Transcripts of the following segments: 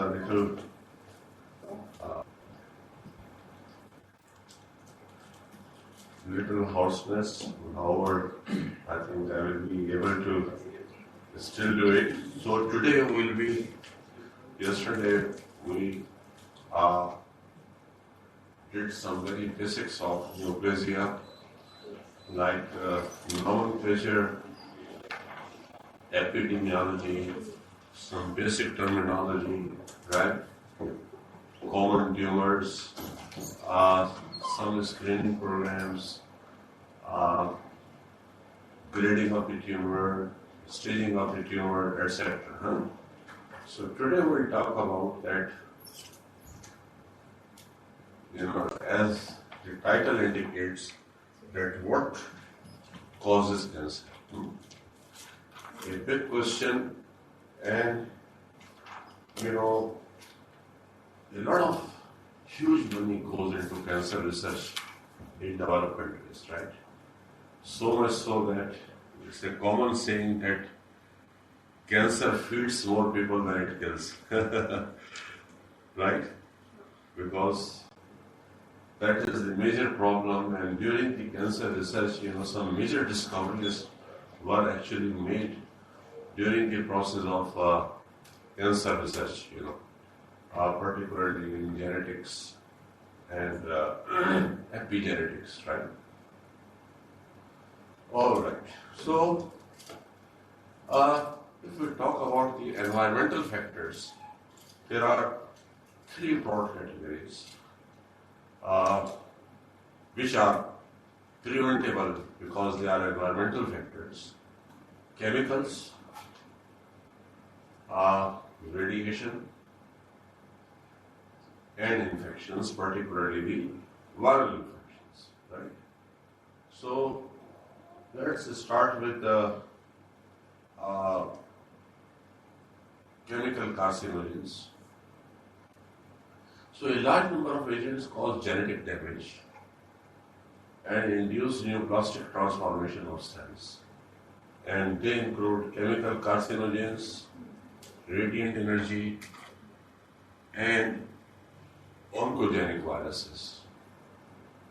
a little hoarseness. However, I think I will be able to still do it. So today will be, yesterday we did some very basics of neoplasia, like nomenclature, epidemiology, some basic terminology, right? Common tumors, some screening programs, grading of the tumor, staging of the tumor, etc. So today we'll talk about that, as the title indicates, that what causes cancer. A big question, and a lot of huge money goes into cancer research in developed countries, right? So much so that it's a common saying that cancer feeds more people than it kills, right? Because that is the major problem, and during the cancer research, some major discoveries were actually made during the process of cancer research, particularly in genetics and epigenetics, right? All right. So, if we talk about the environmental factors, there are three broad categories which are preventable because they are environmental factors: chemicals, radiation, and infections, particularly the viral infections, right? So let's start with the chemical carcinogens. So a large number of agents cause genetic damage and induce neoplastic transformation of cells. And they include chemical carcinogens, radiant energy, and oncogenic viruses.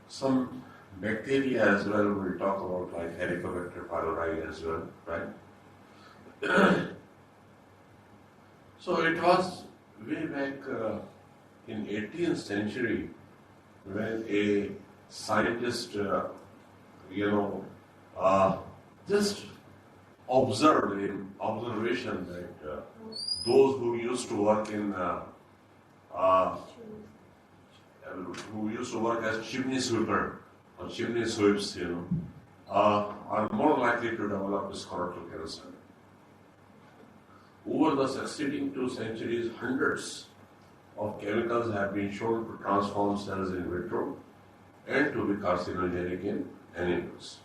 Some bacteria as well we'll talk about, like Helicobacter pylori as well, right? So it was way back in 18th century when a scientist, just observed an observation that those who used to work in as chimney sweeper or chimney sweeps, are more likely to develop this colorectal cancer. Over the succeeding 2 centuries, hundreds of chemicals have been shown to transform cells in vitro and to be carcinogenic in animals.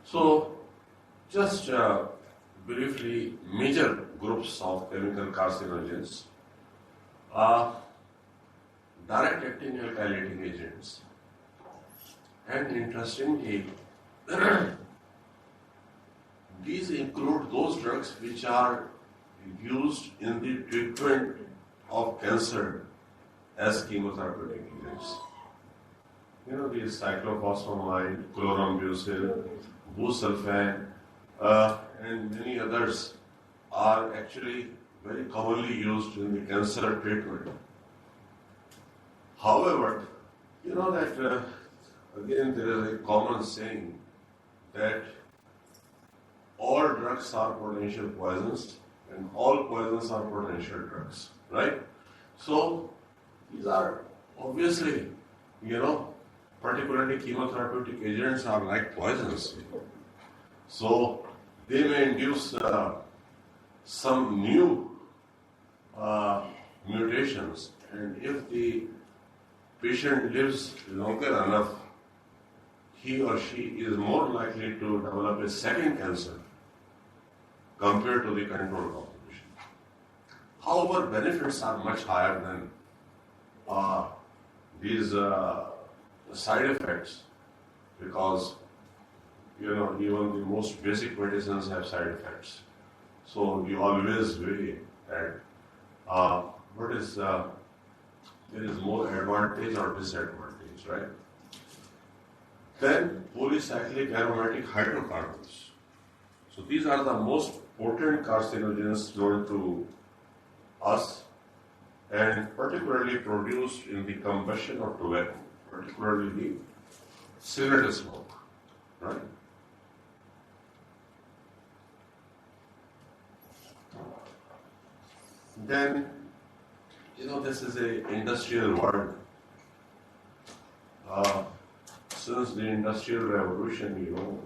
So, just briefly, major groups of chemical carcinogens are direct-acting alkylating agents, and interestingly, these include those drugs which are used in the treatment of cancer as chemotherapeutic agents. These cyclophosphamide, chlorambucil, busulfan, and many others are actually very commonly used in the cancer treatment. However, that again there is a common saying that all drugs are potential poisons and all poisons are potential drugs, right? So these are obviously, particularly chemotherapeutic agents are like poisons. So they may induce some new mutations, and if the patient lives longer enough, he or she is more likely to develop a second cancer compared to the control population. However, benefits are much higher than these side effects, because even the most basic medicines have side effects. So we always weigh that what is there is more advantage or disadvantage, right? Then polycyclic aromatic hydrocarbons. So these are the most potent carcinogens known to us, and particularly produced in the combustion of tobacco, particularly the cigarette smoke, right? Then, this is an industrial world. Since the Industrial Revolution,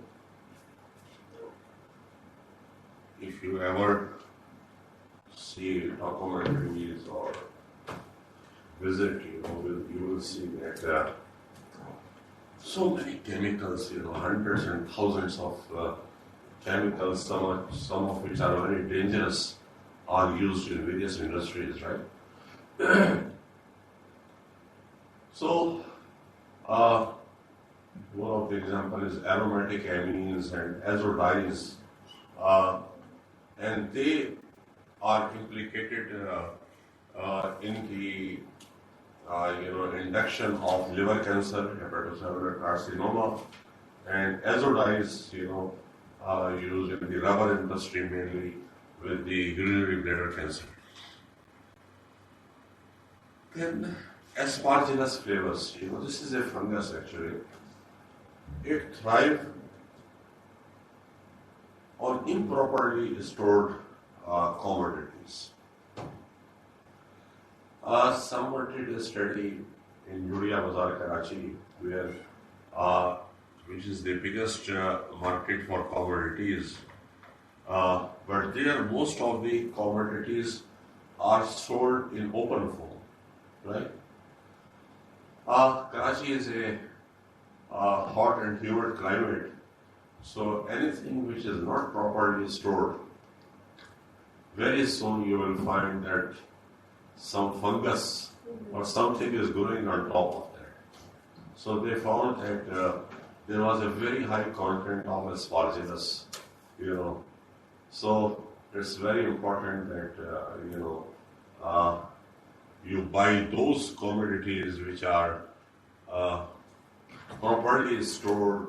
if you ever see documentaries or visit, you will see that so many chemicals, hundreds and thousands of chemicals, some of which are very dangerous, are used in various industries, right? So, one of the examples is aromatic amines and azodynes, and they are implicated in the induction of liver cancer, hepatocellular carcinoma, and azodynes, used in the rubber industry mainly with the urinary bladder cancer. Then aspergillus flavus, this is a fungus actually. It thrives on improperly stored commodities. Someone did a study in Judia Bazaar, Karachi, which is the biggest market for commodities. But there, most of the commodities are sold in open form, right? Karachi is a hot and humid climate, so anything which is not properly stored, very soon you will find that some fungus or something is growing on top of that. So they found that there was a very high content of aspergillus, So it's very important that, you buy those commodities which are properly stored,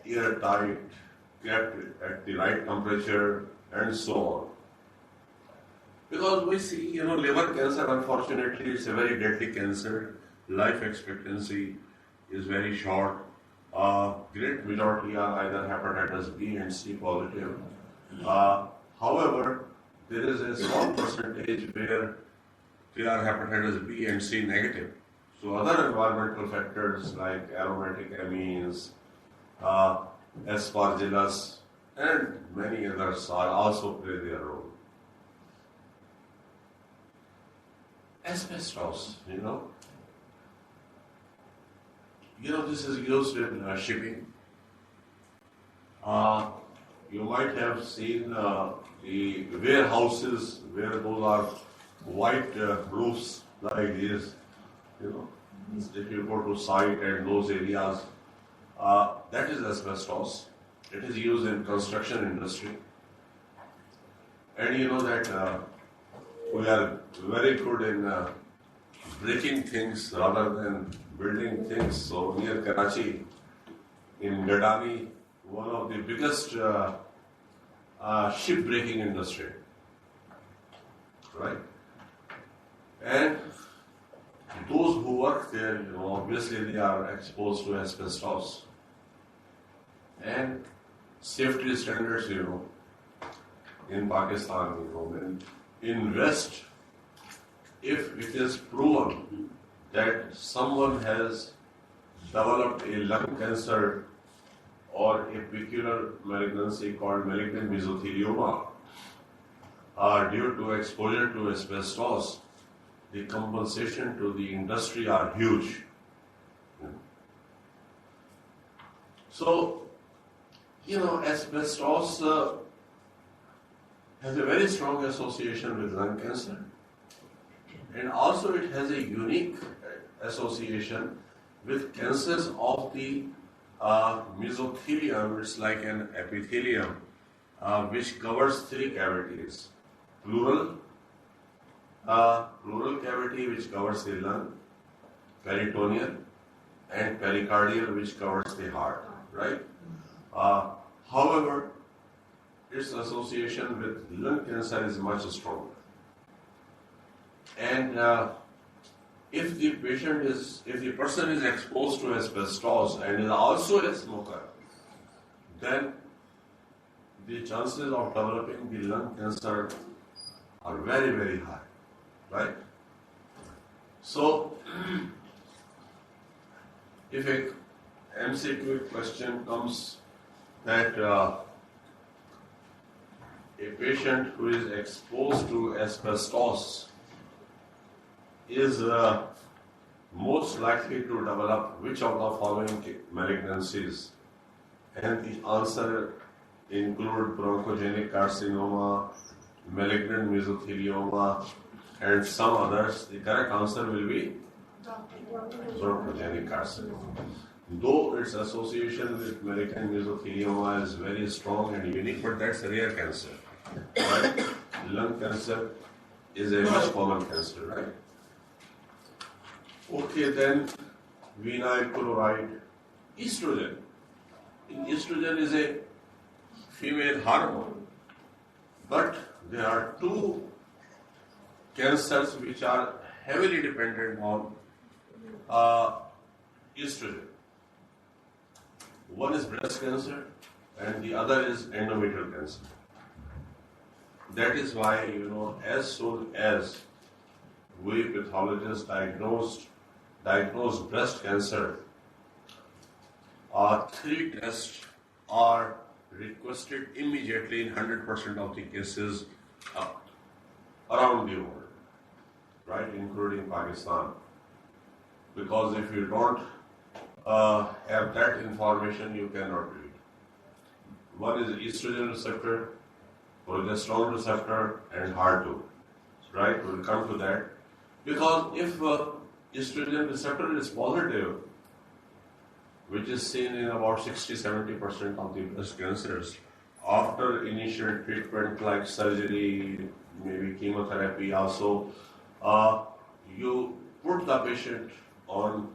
airtight, kept at the right temperature, and so on. Because we see, liver cancer, unfortunately, it's a very deadly cancer. Life expectancy is very short. Great majority are either hepatitis B and C positive. However, there is a small percentage where they are hepatitis B and C negative. So other environmental factors like aromatic amines, aspergillus, and many others are also play their role. Asbestos, this is used in shipping. You might have seen the warehouses where those are white roofs like this. If you go to site and those areas, that is asbestos. It is used in construction industry. And you know that we are very good in breaking things rather than building things. So near Karachi, in Gadani, one of the biggest ship breaking industry, right? And those who work there, obviously they are exposed to asbestos. And safety standards, in Pakistan, in West, if it is proven that someone has developed a lung cancer or a peculiar malignancy called malignant mesothelioma due to exposure to asbestos, the compensation to the industry are huge. So, asbestos has a very strong association with lung cancer, and also it has a unique association with cancers of the mesothelium. It's like an epithelium which covers three cavities: pleural, Pleural cavity which covers the lung, peritoneal, and pericardial which covers the heart, right? However, its association with lung cancer is much stronger. And if the person is exposed to asbestos and is also a smoker, then the chances of developing the lung cancer are very, very high, right? So, if a MCQ question comes that a patient who is exposed to asbestos is most likely to develop which of the following malignancies? And the answer include bronchogenic carcinoma, malignant mesothelioma, and some others. The correct answer will be bronchogenic carcinoma. Though its association with malignant mesothelioma is very strong and unique, but that's a rare cancer, right? Lung cancer is a much common cancer, right? Okay, then vinyl chloride, estrogen. Estrogen is a female hormone, but there are two cancers which are heavily dependent on estrogen. One is breast cancer and the other is endometrial cancer. That is why, as soon as we pathologists diagnose breast cancer, 3 tests are requested immediately in 100% of the cases around the world, right, including Pakistan. Because if you don't have that information, you cannot treat. One is estrogen receptor, progesterone receptor, and HER2, right? We'll come to that. Because if estrogen receptor is positive, which is seen in about 60-70% of the breast cancers, after initial treatment like surgery, maybe chemotherapy also, you put the patient on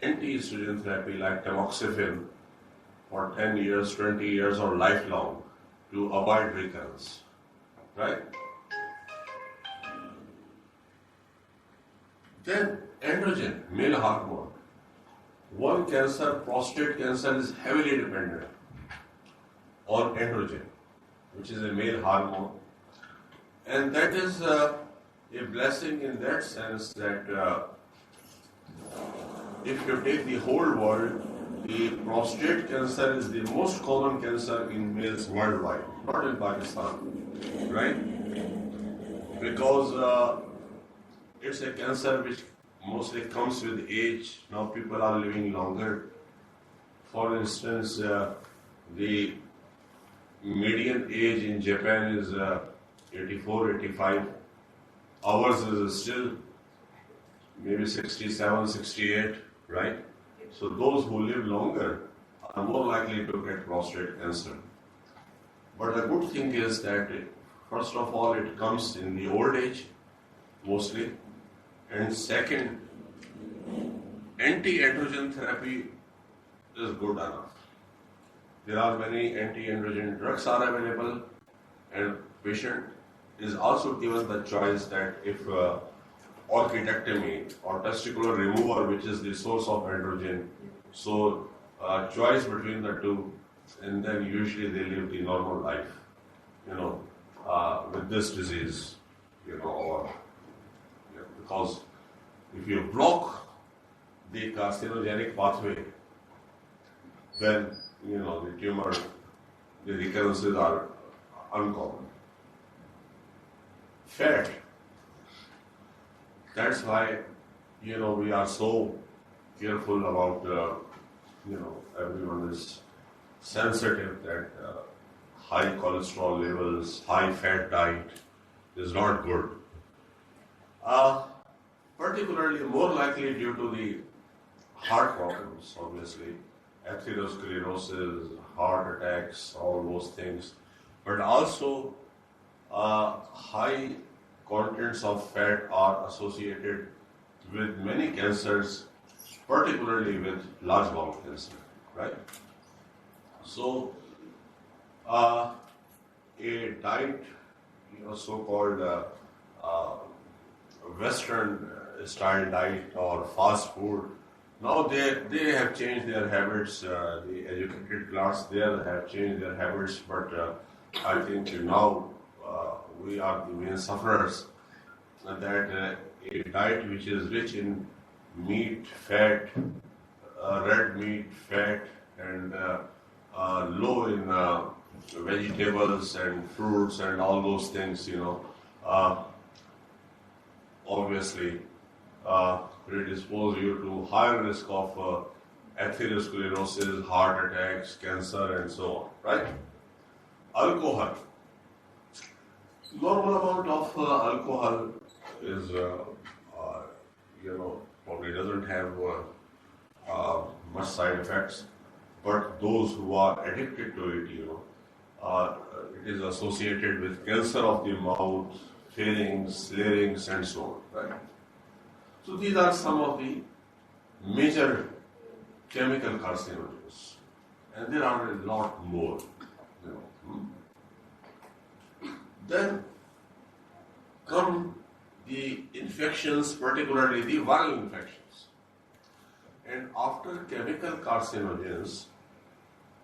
anti-estrogen therapy like tamoxifen for 10 years, 20 years, or lifelong to avoid recurrence, right? Then androgen, male hormone. One cancer, prostate cancer, is heavily dependent on androgen, which is a male hormone. And that is a blessing in that sense that if you take the whole world, the prostate cancer is the most common cancer in males worldwide, not in Pakistan, right? Because it's a cancer which mostly comes with age. Now people are living longer. For instance, the median age in Japan is 84, 85. Ours is still maybe 67, 68, right? So those who live longer are more likely to get prostate cancer. But the good thing is that, first of all, it comes in the old age, mostly. And second, anti-androgen therapy is good enough. There are many anti-androgen drugs are available, and patient is also given the choice that if orchidectomy or testicular removal, which is the source of androgen, so choice between the two, and then usually they live the normal life, with this disease, because if you block the carcinogenic pathway, then the tumor, the recurrences are uncommon. Fat. That's why we are so careful about everyone is sensitive that high cholesterol levels, high fat diet is not good. Particularly more likely due to the heart problems, obviously, atherosclerosis, heart attacks, all those things, but also high contents of fat are associated with many cancers, particularly with large bowel cancer, right? So, a diet, so-called uh, Western style diet or fast food. Now they have changed their habits. The educated class there have changed their habits, but I think now we are the main sufferers. That a diet which is rich in meat, fat, red meat, fat, and low in vegetables and fruits and all those things, obviously predispose you to higher risk of atherosclerosis, heart attacks, cancer, and so on, right? Alcohol. Normal amount of alcohol is, probably doesn't have much side effects, but those who are addicted to it, it is associated with cancer of the mouth, pharynx, larynx, and so on, right? So these are some of the major chemical carcinogens, and there are a lot more. Then come the infections, particularly the viral infections. And after chemical carcinogens,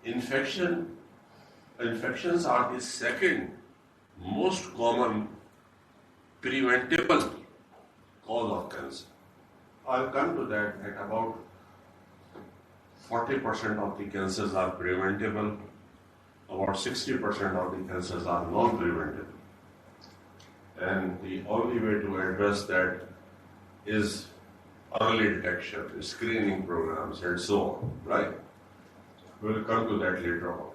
infections are the second most common preventable cause of cancer. I'll come to that at about 40% of the cancers are preventable, about 60% of the cancers are non-preventable. And the only way to address that is early detection, screening programs, and so on, right? We'll come to that later on.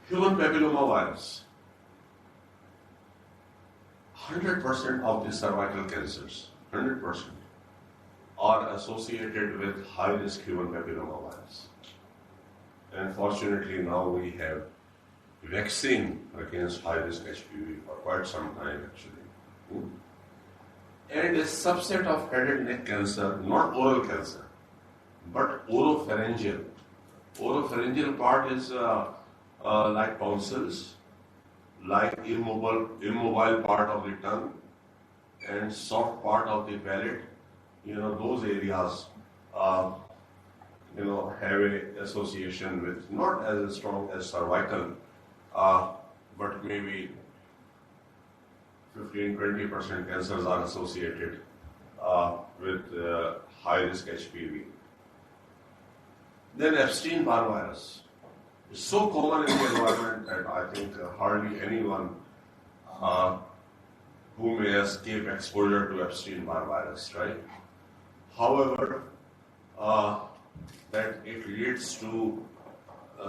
Human papillomavirus. 100% of the cervical cancers, 100%, are associated with high-risk human papillomavirus. And fortunately, now we have vaccine against high-risk HPV for quite some time, actually. And a subset of head and neck cancer, not oral cancer, but oropharyngeal. Oropharyngeal part is like tonsils, like immobile part of the tongue, and soft part of the palate. Those areas have an association with not as strong as cervical, but maybe 15-20% cancers are associated with high-risk HPV. Then Epstein-Barr virus is so common in the environment that I think hardly anyone who may escape exposure to Epstein-Barr virus, right? However, that it leads to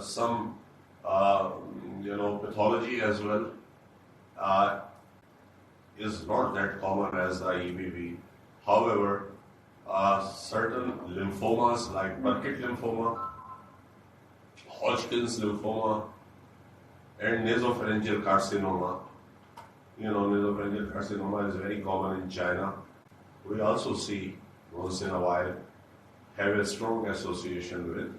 some pathology as well is not that common as the EBV. However, certain lymphomas like Burkitt lymphoma, Hodgkin's lymphoma, and nasopharyngeal carcinoma. Nasopharyngeal carcinoma is very common in China. We also see once in a while have a strong association with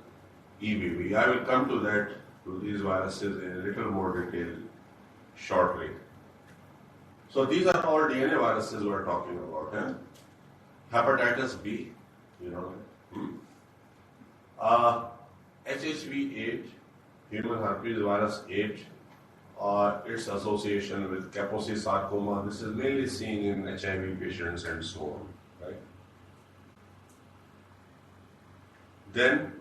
EBV. I will come to that, to these viruses in a little more detail shortly. So these are all DNA viruses we're talking about. Hepatitis B, HHV8, human herpes virus 8, its association with Kaposi sarcoma. This is mainly seen in HIV patients and so on, right? Then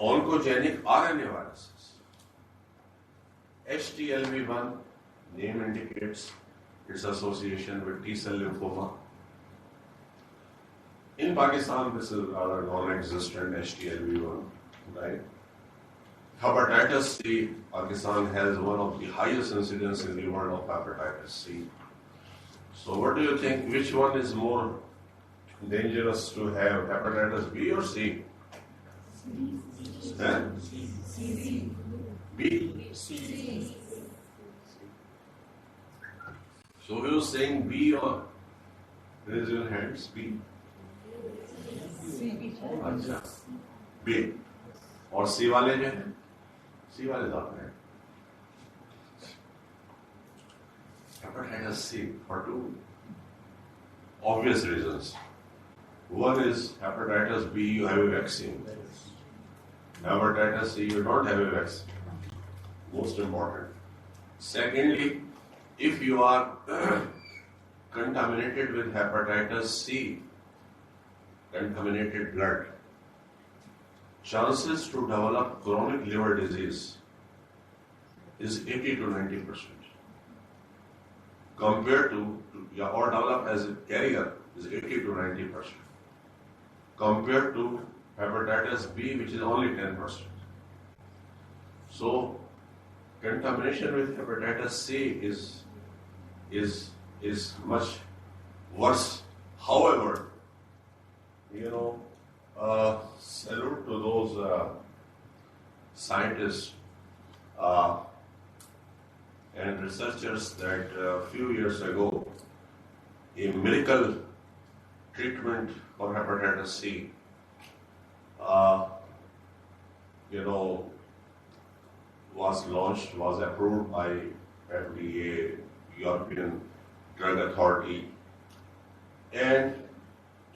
oncogenic RNA viruses. HTLV1, name indicates its association with T-cell lymphoma. In Pakistan, this is rather non-existent, HTLV1, right? Hepatitis C, Pakistan has one of the highest incidence in the world of hepatitis C. So what do you think, which one is more dangerous to have, hepatitis B or C? B? So who's saying B or raise your hands? B. अच्छा B और C वाले जो हैं C वाले ज़्यादा हैं. Hepatitis C for two obvious reasons. One is hepatitis B, you have a vaccine. Hepatitis C, you don't have a vaccine. Most important. Secondly, if you are contaminated with hepatitis C, contaminated blood, chances to develop chronic liver disease is 80 to 90%. Compared to or develop as a carrier is 80 to 90%. Compared to hepatitis B, which is only 10%. So, contamination with hepatitis C is much worse. However, salute to those scientists and researchers that a few years ago, a miracle treatment for hepatitis C, was launched, was approved by FDA, European Drug Authority, and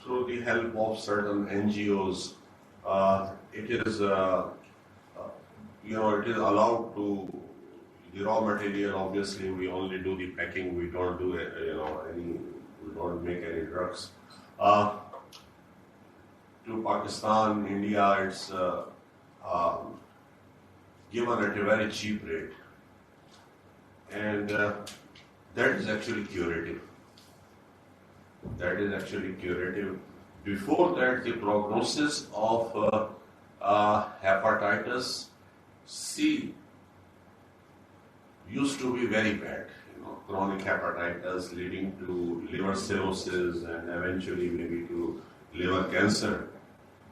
through the help of certain NGOs, it is allowed to. The raw material, obviously, we only do the packing. We don't do we don't make any drugs. To Pakistan, India, it's given at a very cheap rate, and that is actually curative. That is actually curative. Before that, the prognosis of hepatitis C used to be very bad. Chronic hepatitis leading to liver cirrhosis and eventually maybe to liver cancer.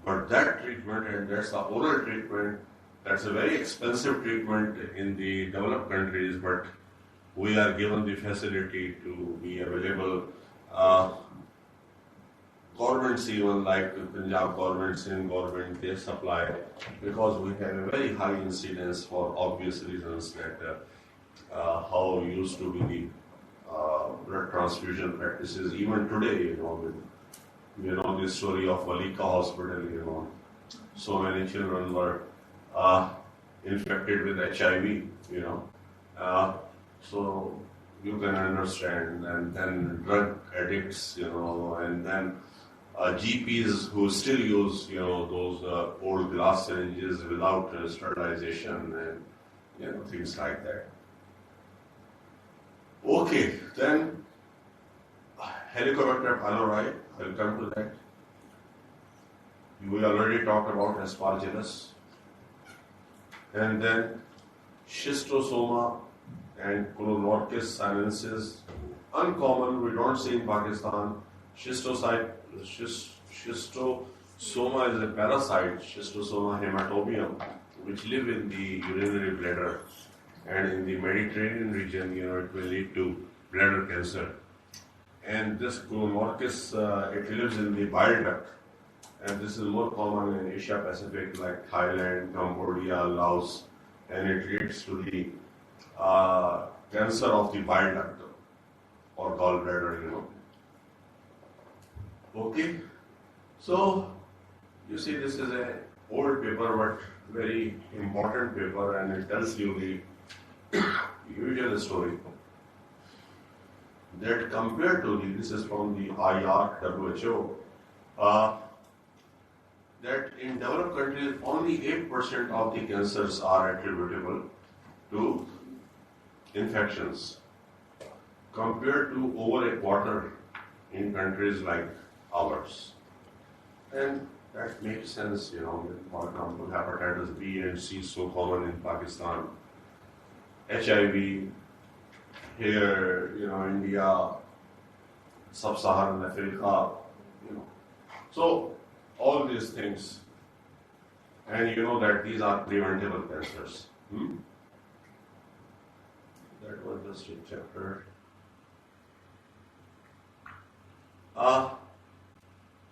But that treatment, and that's the oral treatment, that's a very expensive treatment in the developed countries, but we are given the facility to be available. Governments even like the Punjab government, Sindh government, they supply because we have a very high incidence for obvious reasons that how used to be the blood transfusion practices. Even today, the story of Valika Hospital, so many children were infected with HIV, so you can understand, and then drug addicts, and then GPs who still use, those old glass syringes without sterilization and, things like that. Okay, then Helicobacter pylori, I'll come to that. We already talked about Aspergillus. And then schistosoma and Clonorchis sinensis, uncommon, we don't see in Pakistan. Schistosoma is a parasite, Schistosoma hematobium, which live in the urinary bladder. And in the Mediterranean region, it will lead to bladder cancer. And this Clonorchis, it lives in the bile duct. And this is more common in Asia Pacific, like Thailand, Cambodia, Laos, and it leads to the cancer of the bile duct or gallbladder, Okay, so you see, this is an old paper, but very important paper, and it tells you the usual story that compared to this is from the WHO, that in developed countries only 8% of the cancers are attributable to infections, compared to over a quarter in countries like ours. And that makes sense, for example, hepatitis B and C is so common in Pakistan. HIV, here, India, Sub-Saharan Africa, So, all these things. And you know that these are preventable cancers. That was just a chapter.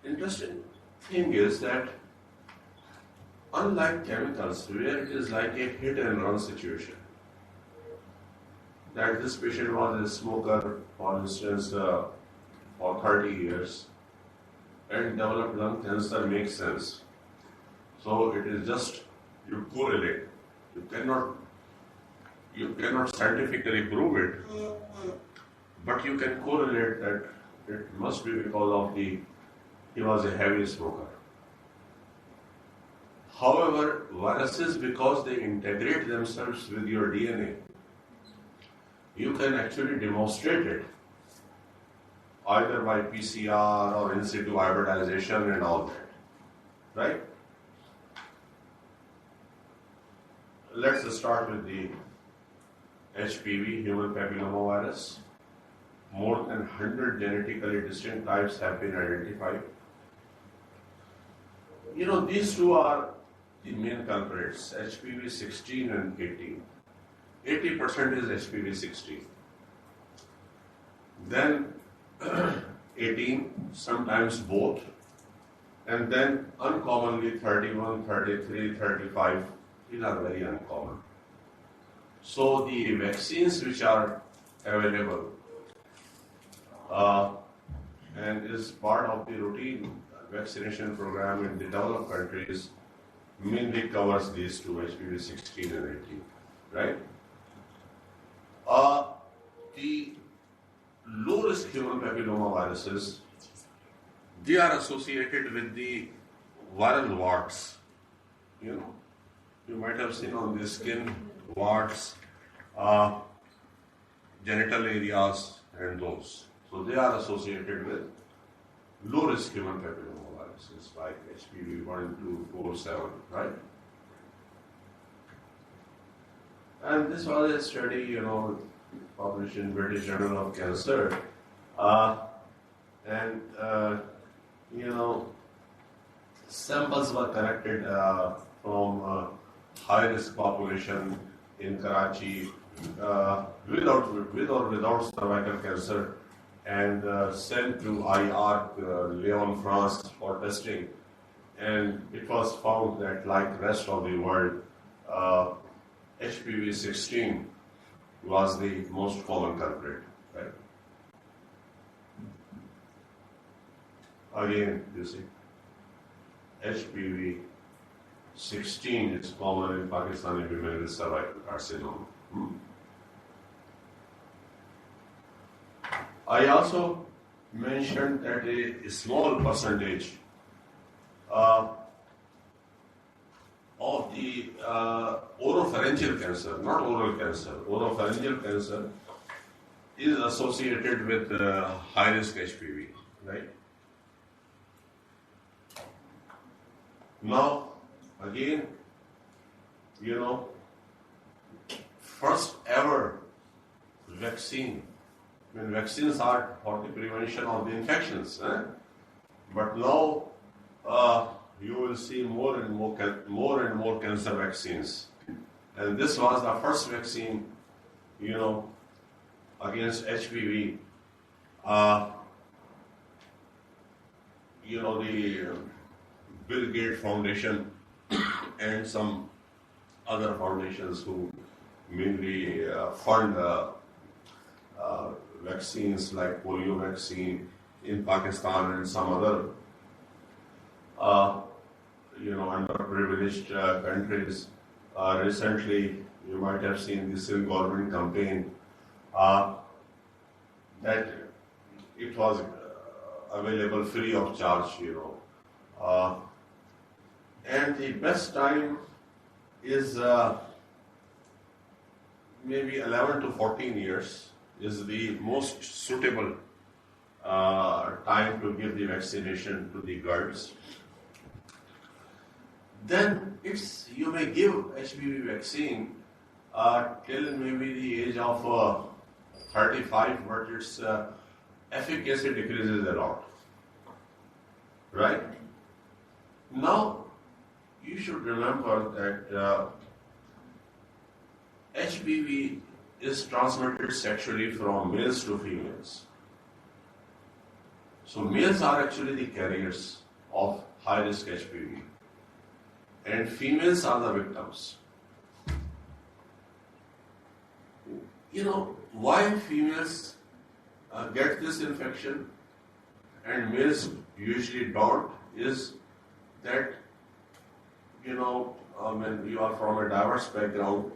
Interesting thing is that unlike chemicals, where it is like a hit and run situation, that this patient was a smoker, for instance, for 30 years and developed lung cancer makes sense. So it is just you correlate. You cannot scientifically prove it, but you can correlate that it must be because of he was a heavy smoker. However, viruses, because they integrate themselves with your DNA, you can actually demonstrate it either by PCR or in situ hybridization and all that, right? Let's start with the HPV, human papillomavirus. More than 100 genetically distinct types have been identified. These two are the main culprits, HPV 16 and 18. 80% is HPV 16. Then 18, sometimes both. And then uncommonly 31, 33, 35. These are very uncommon. So the vaccines which are available and is part of the routine vaccination program in the developed countries mainly covers these two, HPV 16 and 18, right? The low-risk human papillomaviruses, they are associated with the viral warts. You might have seen on the skin warts, genital areas, and those. So they are associated with low-risk human papillomaviruses like HPV 1, 2, 4, 7, right? And this was a study, published in British Journal of Cancer. Samples were collected from high-risk population in Karachi with or without cervical cancer and sent to IARC, Lyon, France for testing. And it was found that, like the rest of the world, HPV 16 was the most common culprit. Right? Again, you see, HPV 16 is common in Pakistani women with cervical carcinoma. I also mentioned that a small percentage of the oropharyngeal cancer, not oral cancer, oropharyngeal cancer is associated with high-risk HPV, right? Now, again, first ever vaccine. Vaccines are for the prevention of the infections, but now you will see more and more cancer vaccines, and this was the first vaccine, against HPV. The Bill Gates Foundation and some other foundations who mainly fund vaccines like polio vaccine in Pakistan and some other underprivileged countries. Recently, you might have seen this in government campaign that it was available free of charge, and the best time is maybe 11 to 14 years is the most suitable time to give the vaccination to the girls. Then you may give HPV vaccine till maybe the age of 35, but its efficacy decreases a lot. Right? Now, you should remember that HPV is transmitted sexually from males to females. So males are actually the carriers of high-risk HPV, and females are the victims. Why females get this infection and males usually don't is that, when you are from a diverse background,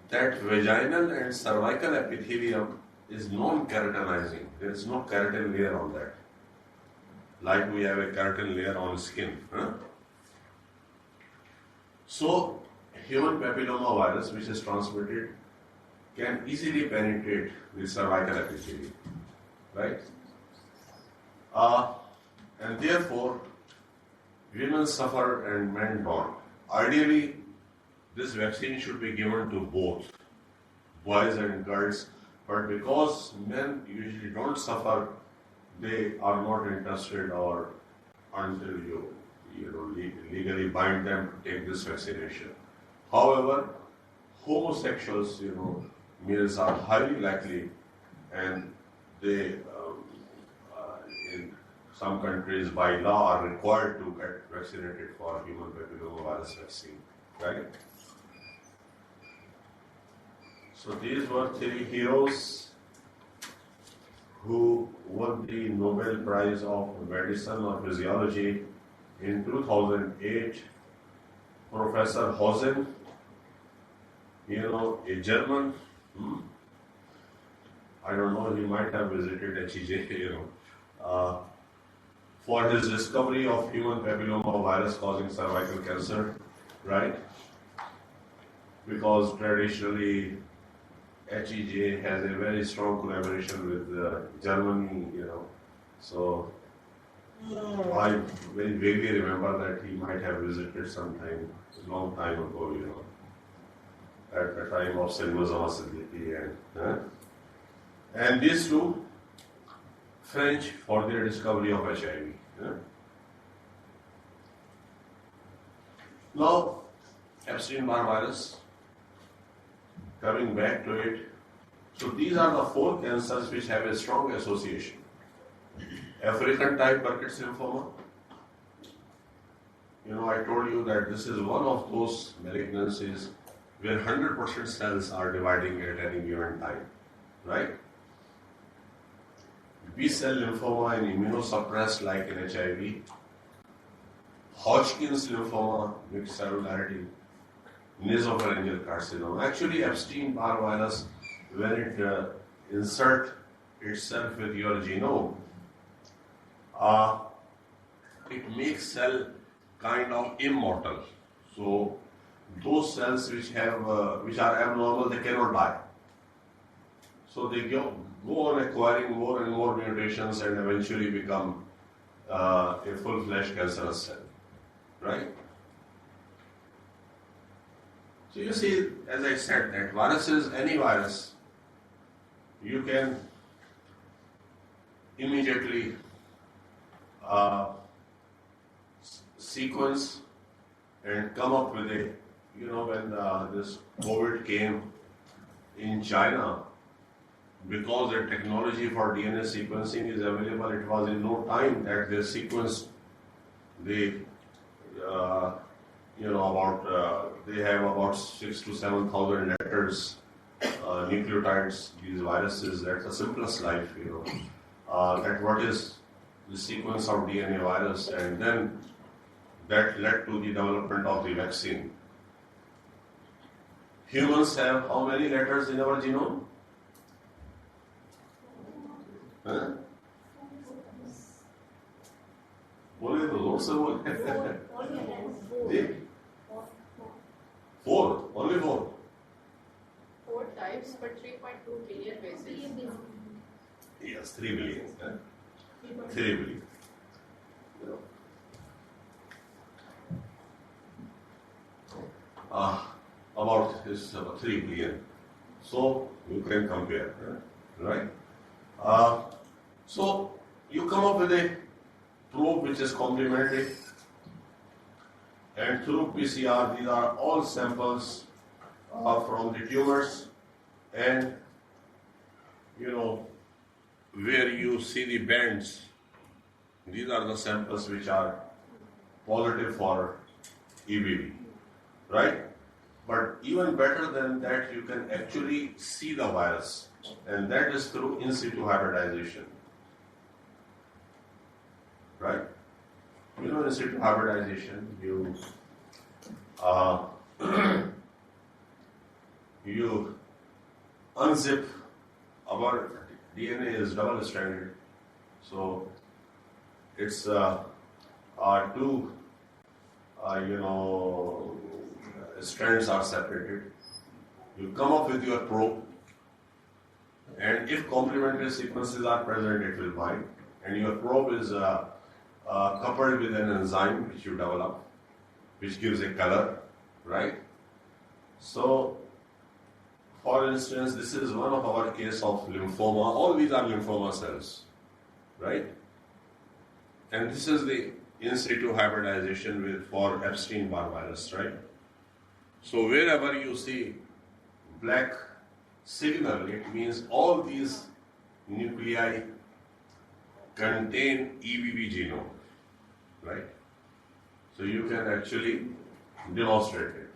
that vaginal and cervical epithelium is non-keratinizing. There is no keratin layer on that. Like we have a keratin layer on skin. So, human papilloma virus, which is transmitted, can easily penetrate the cervical epithelium, right? And therefore, women suffer and men don't. Ideally, this vaccine should be given to both boys and girls, but because men usually don't suffer, they are not interested, or until you legally bind them to take this vaccination. However, homosexuals, males are highly likely, and they, in some countries by law, are required to get vaccinated for human papillomavirus vaccine, right? So these were three heroes who won the Nobel Prize of Medicine or Physiology in 2008. Professor Hausen, a German, I don't know, he might have visited HEJ, for his discovery of human papillomavirus causing cervical cancer, right? Because traditionally, HEJ has a very strong collaboration with Germany, So I very vaguely remember that he might have visited sometime, a long time ago, at the time of Selma Siddiqui and these two, French, for their discovery of HIV. Now, Epstein-Barr virus, coming back to it, so these are the 4 cancers which have a strong association. African type Burkitt's lymphoma. I told you that this is one of those malignancies where 100% cells are dividing at any given time, right? B-cell lymphoma and immunosuppressed like in HIV. Hodgkin's lymphoma, mixed cellularity. Nasopharyngeal carcinoma. Actually, Epstein-Barr virus, when it inserts itself with your genome, it makes cell kind of immortal. So those cells which are abnormal, they cannot die. So they go on acquiring more and more mutations and eventually become a full-fledged cancerous cell, right? So you see, as I said, that viruses, any virus, you can immediately sequence and come up with a, when this COVID came in China, because the technology for DNA sequencing is available, it was in no time that they sequenced the, they have about 6,000 to 7,000 letters, nucleotides, these viruses. That's the simplest life, that what is the sequence of DNA virus, and then that led to the development of the vaccine. Humans have how many letters in our genome? बोले तो जोर से बोले. 4, only 4. 4 types, but 3.2 billion bases. Yes, 3 billion. 3 billion. About this 3 billion. So you can compare, right? So you come up with a probe which is complementary, and through PCR, these are all samples from the tumors, and where you see the bands These are the samples which are positive for EBV, right? But even better than that, you can actually see the virus, and that is through in situ hybridization, right? You know, in situ hybridization, you you unzip. Our DNA is double-stranded, so it's two strands are separated. You come up with your probe, and if complementary sequences are present, it will bind. And your probe is coupled with an enzyme which you develop, which gives a color, right? So, for instance, this is one of our case of lymphoma. All these are lymphoma cells, right? And this is the in situ hybridization for Epstein-Barr virus, right? So wherever you see black signal, it means all these nuclei contain EBV genome, right? So you can actually demonstrate it.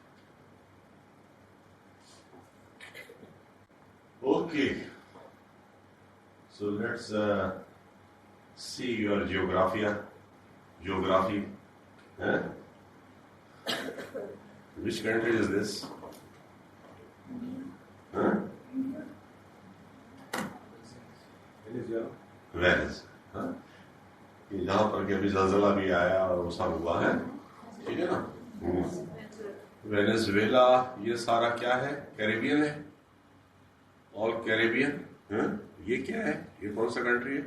Okay, so let's see your geography. Huh? Which country is this? Huh? Venice. हाँ? यहाँ पर के अभी ज़लज़ला भी आया और वो सब हुआ है, ठीक है ना? वेनेजुएला ये सारा क्या है? कैरेबियन है, ऑल कैरेबियन. ये क्या है? ये कौन सा कंट्री है?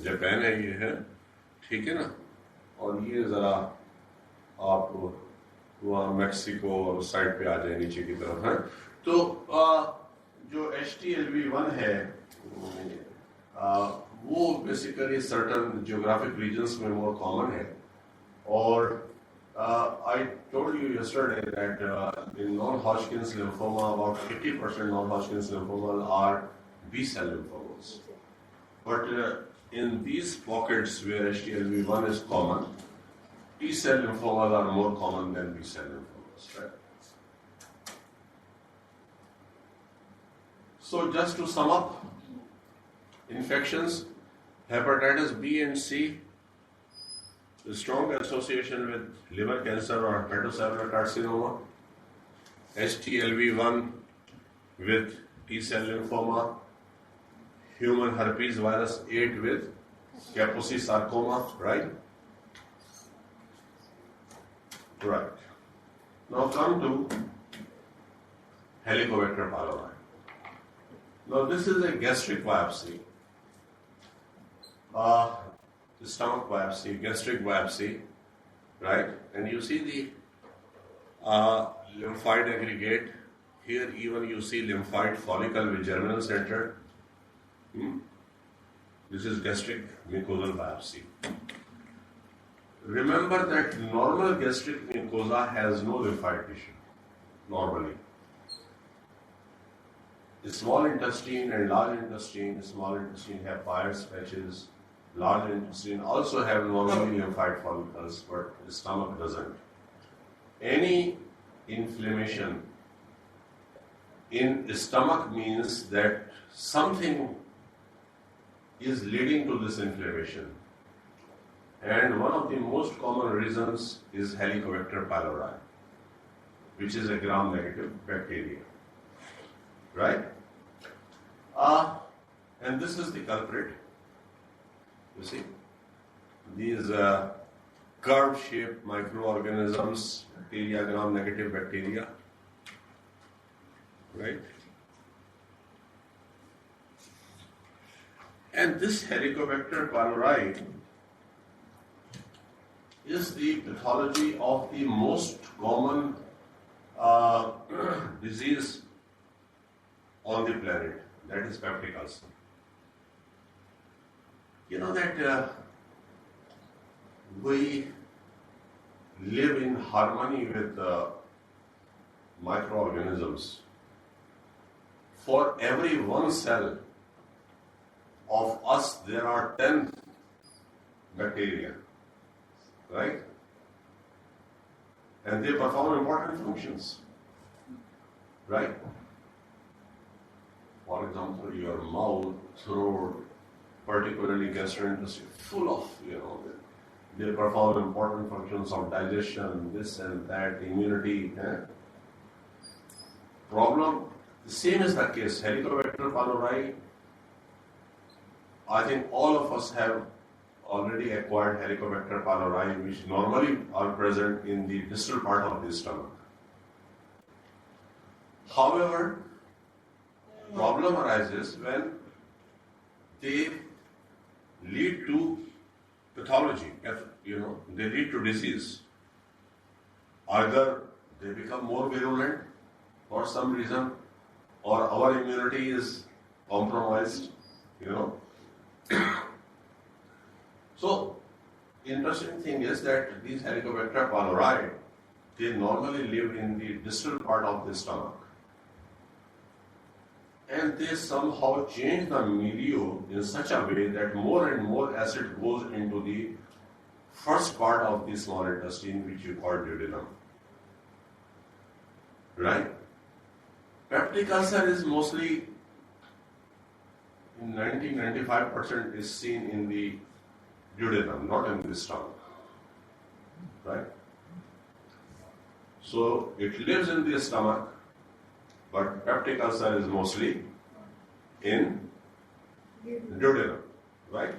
जापान है, ये है, ठीक है ना? और ये जरा आप वहाँ मैक्सिको साइड पे आ जाए नीचे की तरफ है. तो जो HTLV1 है वो बेसिकली सर्टन जियोग्राफिक रीजन्स में मोर कॉमन है. और I told you yesterday that in non-Hodgkin's lymphoma, about 80% non-Hodgkin's lymphomas are B-cell lymphomas. But in these pockets where HTLV1 is common, T-cell lymphomas are more common than B-cell lymphomas, right? So just to sum up, infections, hepatitis B and C, strong association with liver cancer or hepatocellular carcinoma, HTLV1 with T-cell lymphoma, human herpes virus 8 with Kaposi sarcoma, right? Right. Now come to Helicobacter pylori. Now this is a gastric biopsy, stomach biopsy, gastric biopsy, right? And you see the lymphoid aggregate. Here even you see lymphoid follicle with germinal center. This is gastric mucosal biopsy. Remember that normal gastric mucosa has no lymphoid tissue, normally. The small intestine and large intestine, small intestine have Peyer's patches, large intestine also have normally lymphoid follicles, but the stomach doesn't. Any inflammation in the stomach means that something is leading to this inflammation. And one of the most common reasons is Helicobacter pylori, which is a gram-negative bacteria. Right? And this is the culprit. You see? These curved-shaped microorganisms, bacteria, gram-negative bacteria. Right? And this Helicobacter pylori is the pathology of the most common disease on the planet, that is peptic ulcer. You know that we live in harmony with microorganisms. For every one cell of us there are 10 bacteria, right? And they perform important functions, right? For example, your mouth, throat, particularly gastrointestinal, full of, they perform important functions of digestion, this and that, immunity. Problem, the same is the case. Helicobacter pylori, I think all of us have already acquired Helicobacter pylori, which normally are present in the distal part of the stomach. However, problem arises when they lead to pathology, they lead to disease. Either they become more virulent for some reason, or our immunity is compromised, So, interesting thing is that these Helicobacter pylori, they normally live in the distal part of the stomach. And they somehow change the milieu in such a way that more and more acid goes into the first part of the small intestine, which you call duodenum. Right? Peptic ulcer is mostly, in 90-95% is seen in the duodenum, not in the stomach. Right? So it lives in the stomach, but peptic ulcer is mostly in duodenum, right?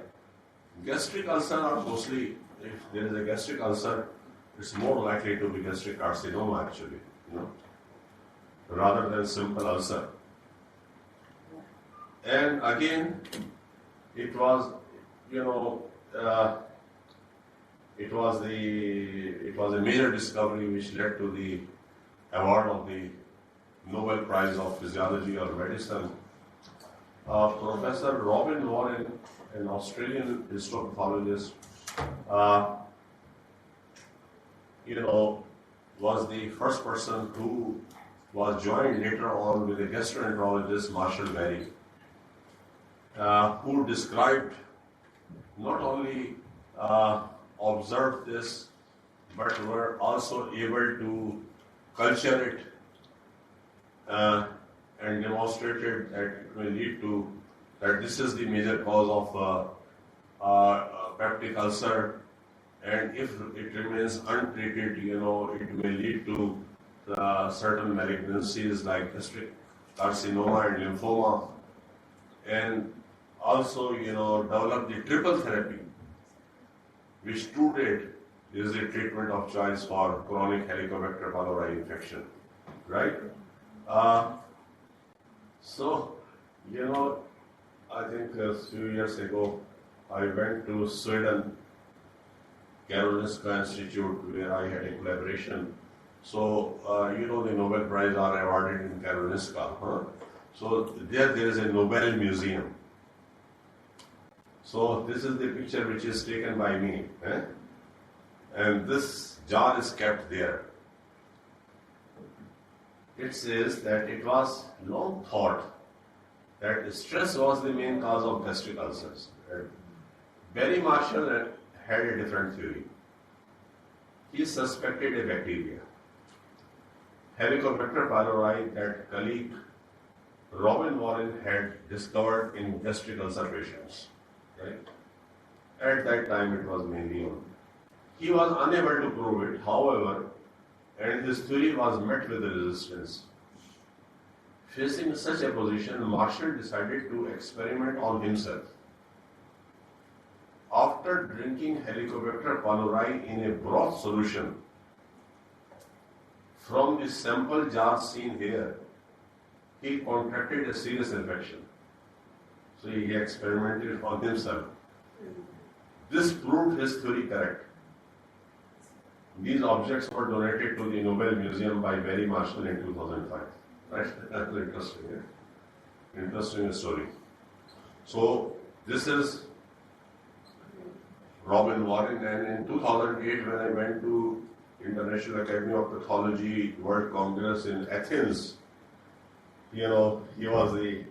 Gastric ulcer are mostly, if there is a gastric ulcer, it's more likely to be gastric carcinoma actually, rather than simple ulcer. And again, it was, it was a major discovery which led to the award of the Nobel Prize of Physiology or Medicine. Professor Robin Warren, an Australian histopathologist, was the first person who was joined later on with a gastroenterologist, Marshall Berry, who described, not only observed this, but were also able to culture it and demonstrated that it may lead to, that this is the major cause of peptic ulcer, and if it remains untreated, it may lead to certain malignancies like gastric carcinoma and lymphoma, and also, develop the triple therapy, which to date is the treatment of choice for chronic Helicobacter pylori infection, right? So, I think a few years ago, I went to Sweden, Karolinska Institute, where I had a collaboration. So, the Nobel Prize are awarded in Karolinska. So, there is a Nobel Museum. So, this is the picture which is taken by me. And this jar is kept there. It says that it was long thought that stress was the main cause of gastric ulcers. Barry Marshall had a different theory. He suspected a bacteria, Helicobacter pylori, that colleague Robin Warren had discovered in gastric ulcer patients. Right? At that time, it was mainly on. He was unable to prove it, however, and his theory was met with resistance. Facing such a position, Marshall decided to experiment on himself. After drinking Helicobacter pylori in a broth solution from the sample jar seen here, he contracted a serious infection. So he experimented on himself. This proved his theory correct. These objects were donated to the Nobel Museum by Barry Marshall in 2005. Right? That's interesting. Interesting story. So this is Robin Warren, and in 2008, when I went to International Academy of Pathology World Congress in Athens, he was the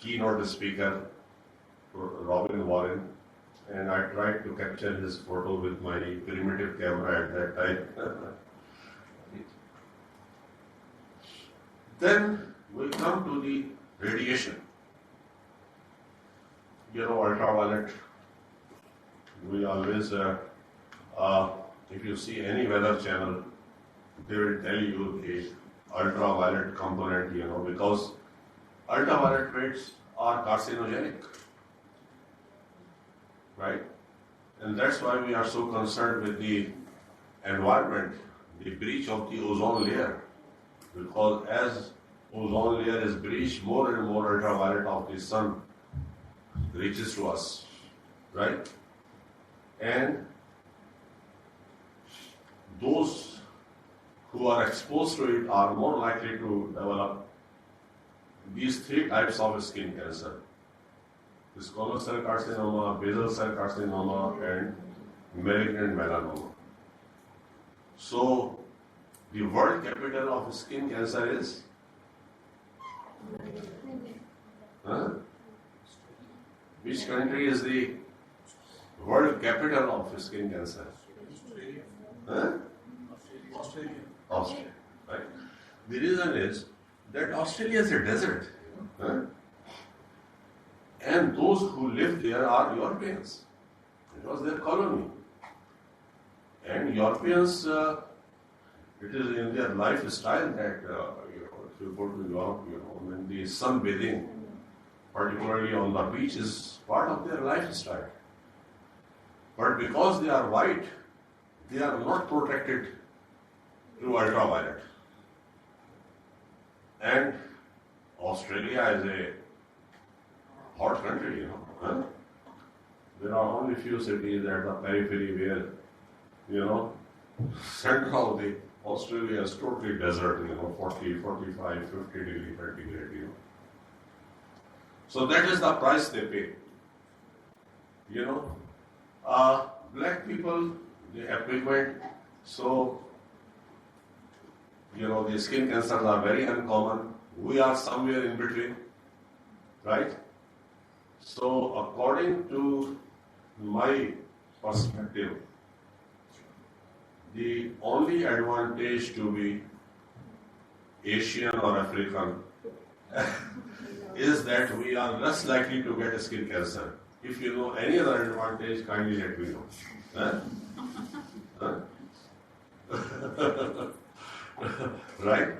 keynote speaker, Robin Warren, and I tried to capture his photo with my primitive camera at that time. Then we come to the radiation. Ultraviolet. We always, if you see any weather channel, they will tell you the ultraviolet component, because ultraviolet rays are carcinogenic, right? And that's why we are so concerned with the environment, the breach of the ozone layer, because as ozone layer is breached, more and more ultraviolet of the sun reaches to us, right? And those who are exposed to it are more likely to develop these three types of skin cancer: squamous cell carcinoma, basal cell carcinoma, and malignant melanoma. So, the world capital of skin cancer is? Which country is the world capital of skin cancer? Australia. Australia, right? The reason is that Australia is a desert. And those who live there are Europeans. It was their colony. And Europeans, it is in their lifestyle that, if you go to Europe, when the sunbathing, particularly on the beach, is part of their lifestyle. But because they are white, they are not protected to ultraviolet. And Australia is a hot country, There are only few cities at the periphery where, center of the Australia is totally desert, 40, 45, 50 degree centigrade, So that is the price they pay. Black people, they have pigment, so, the skin cancers are very uncommon. We are somewhere in between, right? So, according to my perspective, the only advantage to be Asian or African is that we are less likely to get skin cancer. If you know any other advantage, kindly let me know. Right?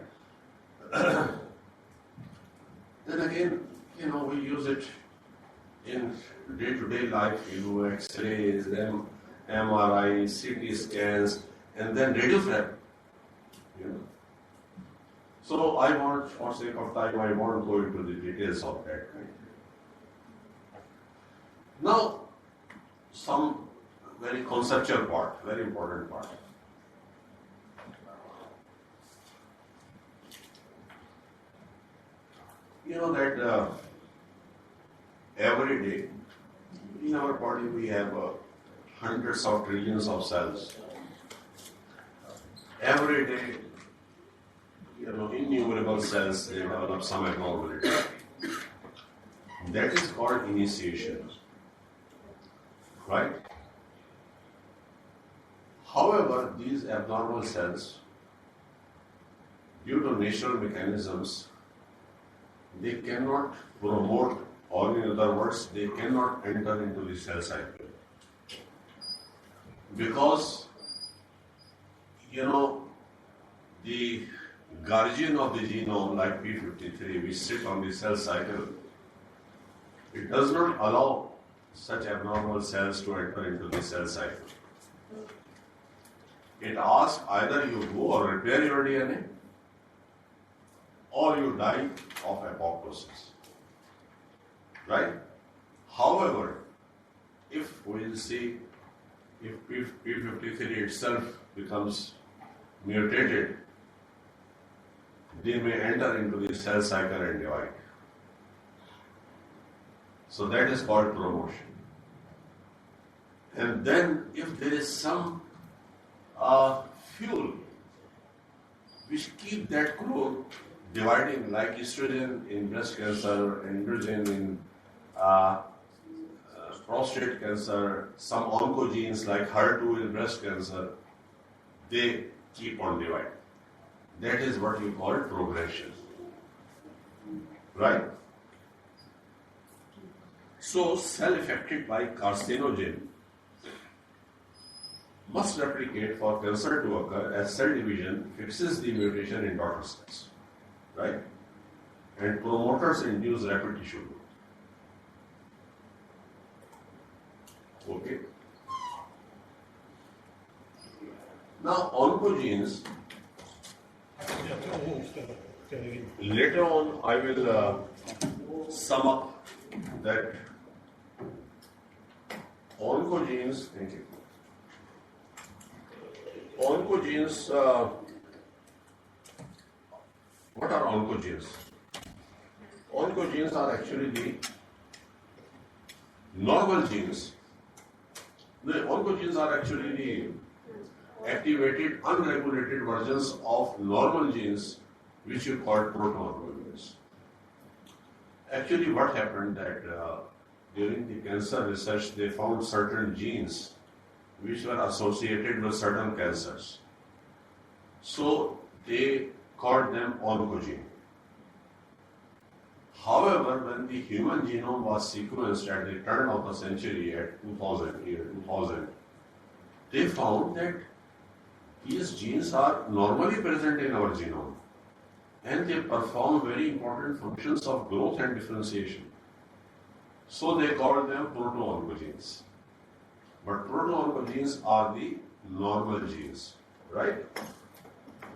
Then again, we use it in day-to-day life. You do X-rays, then MRI, CT scans, and then radiotherapy. So for sake of time, I won't go into the details of that. Now, some very conceptual part, very important part. That every day in our body we have hundreds of trillions of cells. Every day, innumerable cells, they develop some abnormality. That is called initiation. Right? However, these abnormal cells, due to natural mechanisms, they cannot promote, or in other words, they cannot enter into the cell cycle. Because, the guardian of the genome, like P53, which sit on the cell cycle, it does not allow such abnormal cells to enter into the cell cycle. It asks either you go or repair your DNA, or you die of apoptosis. Right? However, if we will see, if P53 itself becomes mutated, they may enter into the cell cycle and divide. So that is called promotion. And then if there is some fuel which keep that clone dividing like estrogen in breast cancer, androgen in uh, prostate cancer, some oncogenes like HER2 in breast cancer, they keep on dividing. That is what we call progression. Right? So, cell affected by carcinogen must replicate for cancer to occur as cell division fixes the mutation in daughter cells. Right? And promoters induce rapid tissue growth. Okay. Now, oncogenes, later on I will sum up that oncogenes, thank you. Oncogenes, what are oncogenes? Oncogenes are actually the normal genes. The oncogenes are actually the activated, unregulated versions of normal genes, which you call proto-oncogenes. Actually, what happened that during the cancer research, they found certain genes which were associated with certain cancers. So they called them oncogene. However, when the human genome was sequenced at the turn of the century, at 2000, they found that these genes are normally present in our genome and they perform very important functions of growth and differentiation. So they called them proto-oncogenes. But proto-oncogenes are the normal genes, right?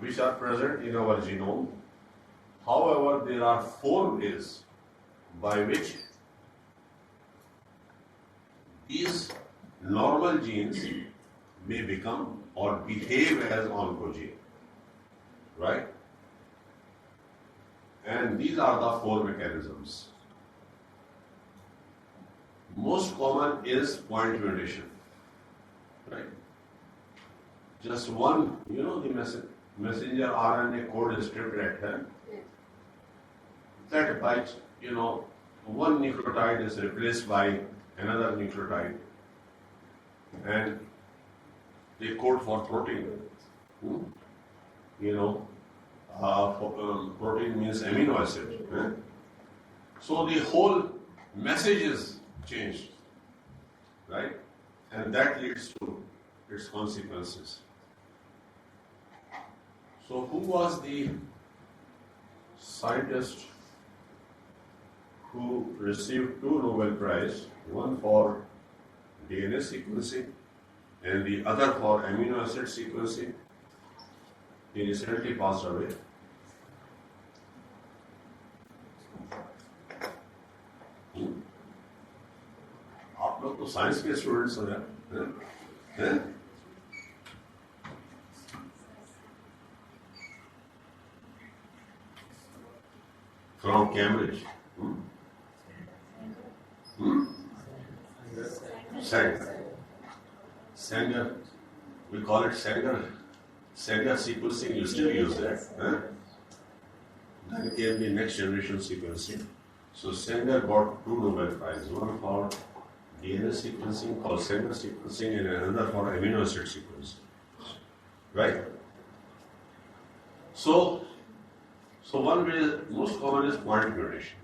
Which are present in our genome. However, there are 4 ways by which these normal genes may become or behave as oncogene, right? And these are the 4 mechanisms. Most common is point mutation, right? Just one, the messenger RNA code is stripped at hand. That by, one nucleotide is replaced by another nucleotide and they code for protein. Protein means amino acid. So the whole message is changed, right? And that leads to its consequences. So who was the scientist who received 2 Nobel Prizes, one for DNA sequencing and the other for amino acid sequencing? He recently passed away. आप लोग तो science के students हो यार, from Cambridge. Sanger. We call it Sanger. Sanger sequencing, you still use that. Then came the next generation sequencing. So Sanger got 2 Nobel Prizes, one for DNA sequencing called Sanger sequencing and another for amino acid sequencing. Right? So one way, most common is point mutation.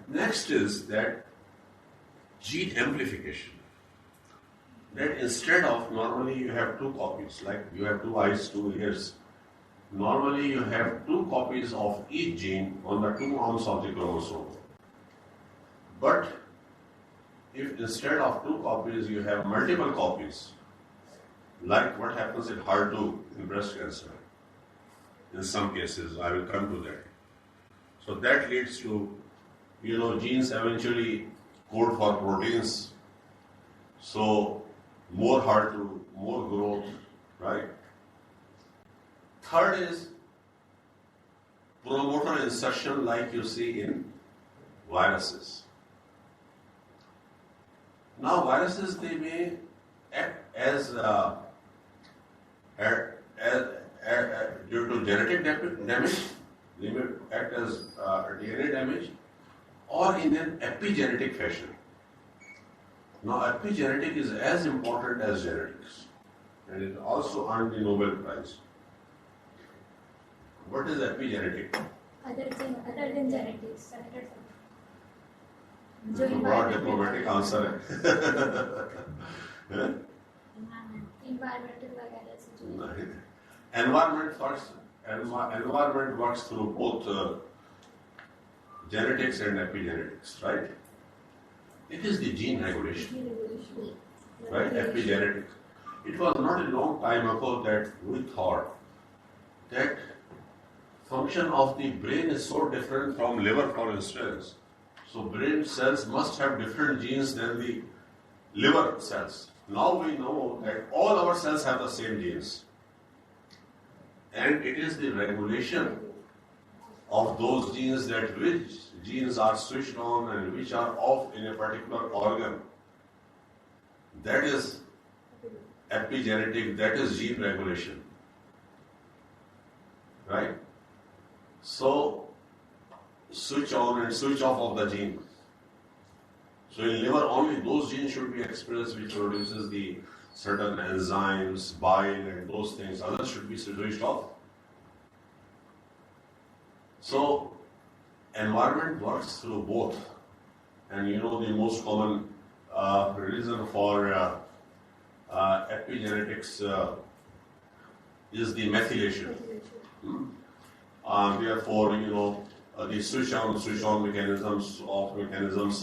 Next is that gene amplification. That instead of normally you have 2 copies, like you have 2 eyes, 2 ears. Normally you have 2 copies of each gene on the 2 arms of the chromosome. But if instead of 2 copies you have multiple copies, like what happens in HER2 in breast cancer, in some cases, I will come to that. So that leads to, genes eventually code for proteins. So more HER2, more growth, right? Third is promoter insertion like you see in viruses. Now viruses, they may act as due to genetic damage, They may act as DNA damage or in an epigenetic fashion. Now, epigenetic is as important as genetics, and it also earned the Nobel Prize. What is epigenetic? Other than genetics. Broad diplomatic answer है. Environmental वगैरह से नहीं. Environment works through both genetics and epigenetics, right? It is the gene regulation, right? Epigenetic. It was not a long time ago that we thought that function of the brain is so different from liver, for instance. So brain cells must have different genes than the liver cells. Now we know that all our cells have the same genes. And it is the regulation of those genes, that which genes are switched on and which are off in a particular organ. That is epigenetic, that is gene regulation. Right? So, switch on and switch off of the gene. So in liver, only those genes should be expressed which produces the certain enzymes, bile and those things. Others should be switched off. So environment works through both. And you know the most common reason for epigenetics is the methylation. Therefore, you know, the switch-on mechanisms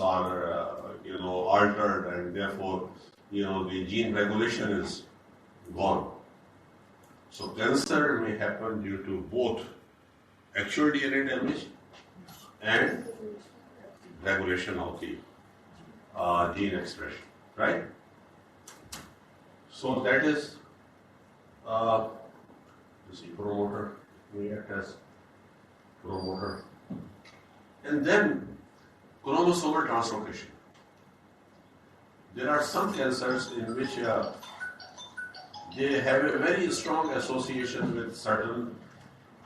are, altered, and therefore, you know, the gene regulation is gone. So cancer may happen due to both actual DNA damage and regulation of the gene expression, right? So that is, promoter. We act as promoter. And then chromosomal translocation. There are some cancers in which they have a very strong association with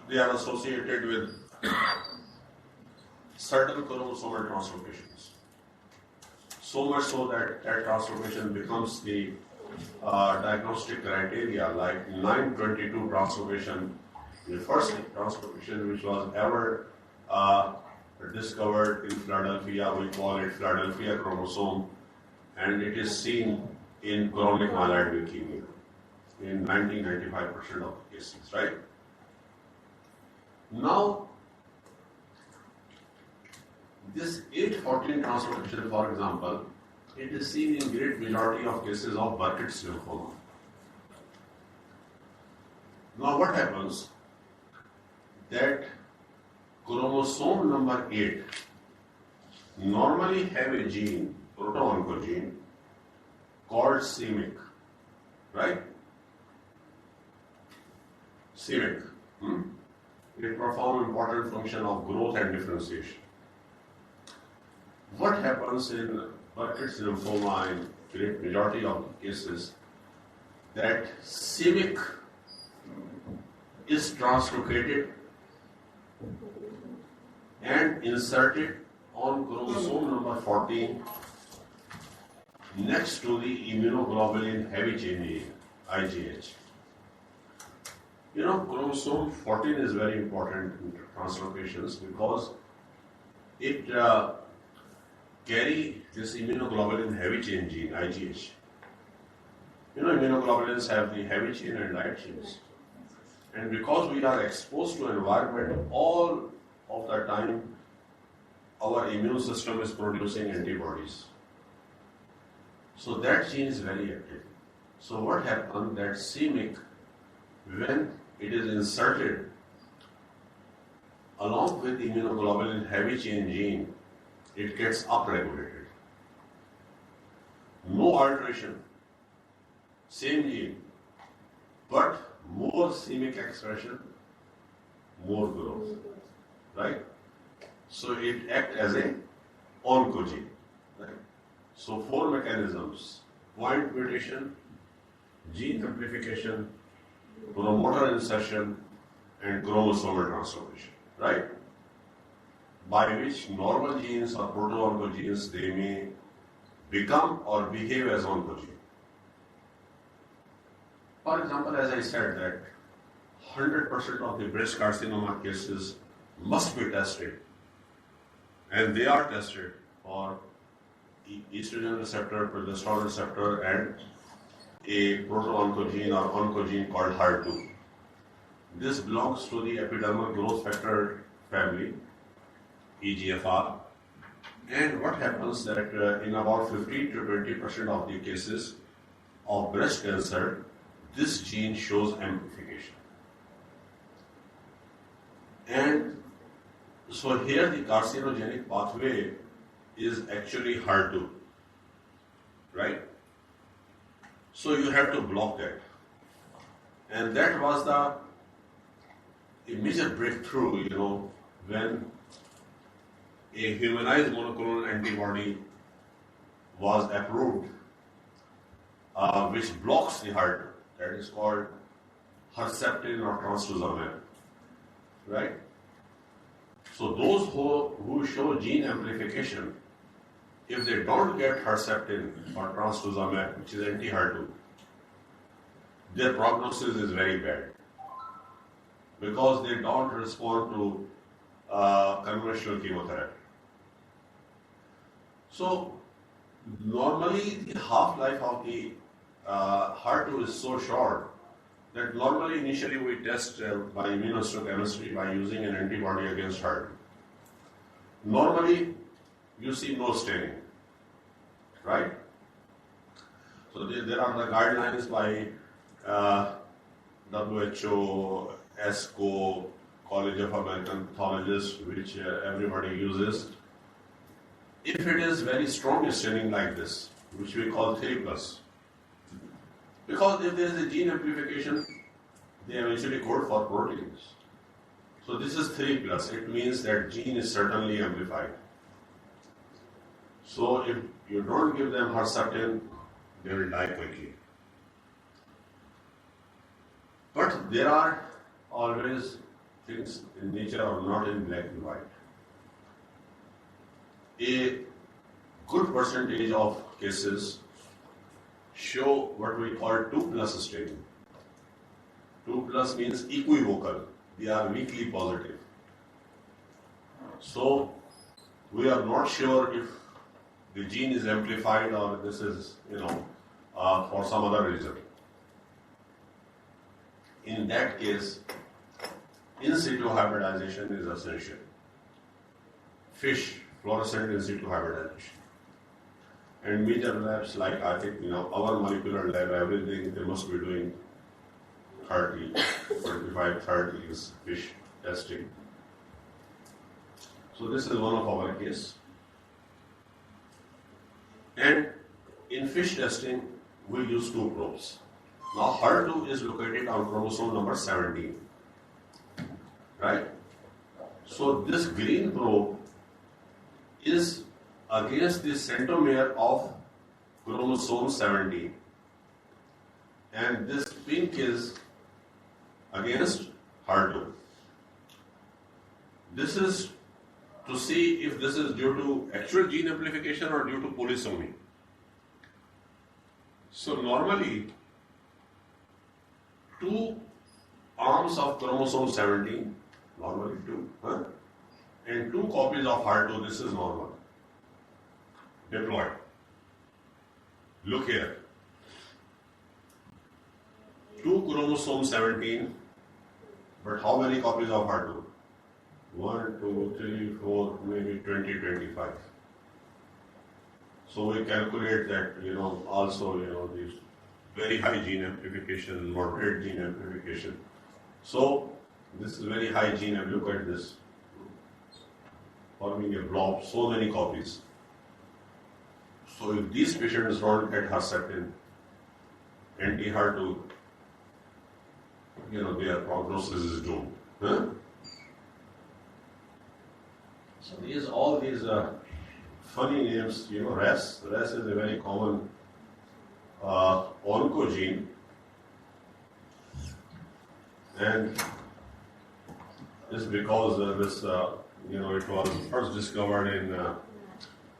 they are associated with certain chromosomal translocations. So much so that translocation becomes the diagnostic criteria, like 922 translocation, the first translocation which was ever discovered in Philadelphia. We call it Philadelphia chromosome, and it is seen in chronic myeloid leukemia in 95% of the cases, right? Now, this 814 translocation, for example, it is seen in great majority of cases of Burkitt's lymphoma. Now, what happens? That chromosome number 8 normally have a gene, proto-oncogene, called c-MYC, right? c-MYC. It performs important function of growth and differentiation. What happens in Burkitt's lymphoma in great majority of the cases, that c-MYC is translocated and inserted on chromosome number 14 next to the immunoglobulin heavy chain gene, IgH. You know, chromosome 14 is very important in translocations because it carry this immunoglobulin heavy chain gene, IgH. You know, immunoglobulins have the heavy chain and light chains. And because we are exposed to environment all of the time, our immune system is producing antibodies. So that gene is very active. So what happens that c-MYC, when it is inserted along with immunoglobulin heavy chain gene, it gets upregulated. No alteration, same gene, but more c-MYC expression, more growth, right? So it acts as a oncogene, right? So 4 mechanisms: point mutation, gene amplification, promoter insertion, and chromosomal transformation, right? By which normal genes or proto-oncogenes, they may become or behave as oncogene. For example, as I said that 100% of the breast carcinoma cases must be tested, and they are tested for estrogen receptor, progesterone receptor, and a proto-oncogene or oncogene called HER2. This belongs to the epidermal growth factor family, EGFR. And what happens that in about 15 to 20% of the cases of breast cancer, this gene shows amplification. And so here the carcinogenic pathway is actually HER2, right? So you have to block that. And that was a major breakthrough, when a humanized monoclonal antibody was approved, which blocks the HER2. That is called Herceptin or trastuzumab, right? So those who show gene amplification, if they don't get Herceptin or trastuzumab, which is anti-HER2, their prognosis is very bad because they don't respond to conventional chemotherapy. So normally the half-life of the HER2 is so short that normally initially we test by immunohistochemistry by using an antibody against HER2. Normally you see no staining, right? So there are the guidelines by WHO, ESCO, College of American Pathologists, which everybody uses. If it is very strong staining like this, which we call 3+, because if there is a gene amplification, they eventually code for proteins. So this is 3+. It means that gene is certainly amplified. So if you don't give them Herceptin, they will die quickly. But there are always things in nature are not in black and white. A good percentage of cases show what we call 2+ staining. 2+ means equivocal. They are weakly positive. So we are not sure if the gene is amplified or this is, for some other reason. In that case, in situ hybridization is essential. FISH, fluorescent in situ hybridization. And major labs like, I think, our molecular lab, everything, they must be doing 30, 25, 30 is FISH testing. So this is one of our case. And in FISH testing, we use 2 probes. Now HER2 is located on chromosome number 17, right? So this green probe is against the centromere of chromosome 17, and this pink is against HER2. This is to see if this is due to actual gene amplification or due to polysomny. So normally 2 arms of chromosome 17, normally 2, and 2 copies of HER2, this is normal, deployed. Look here. 2 chromosome 17, but how many copies of HER2? 1, 2, 3, 4, maybe 20, 25. So we calculate that, also, these very high gene amplification, moderate gene amplification. So this is very high gene, and look at this, forming a blob, so many copies. So if these patients don't get Herceptin, anti-HER2, their prognosis is doomed. So all these funny names, RAS is a very common oncogene, and is because it was first discovered in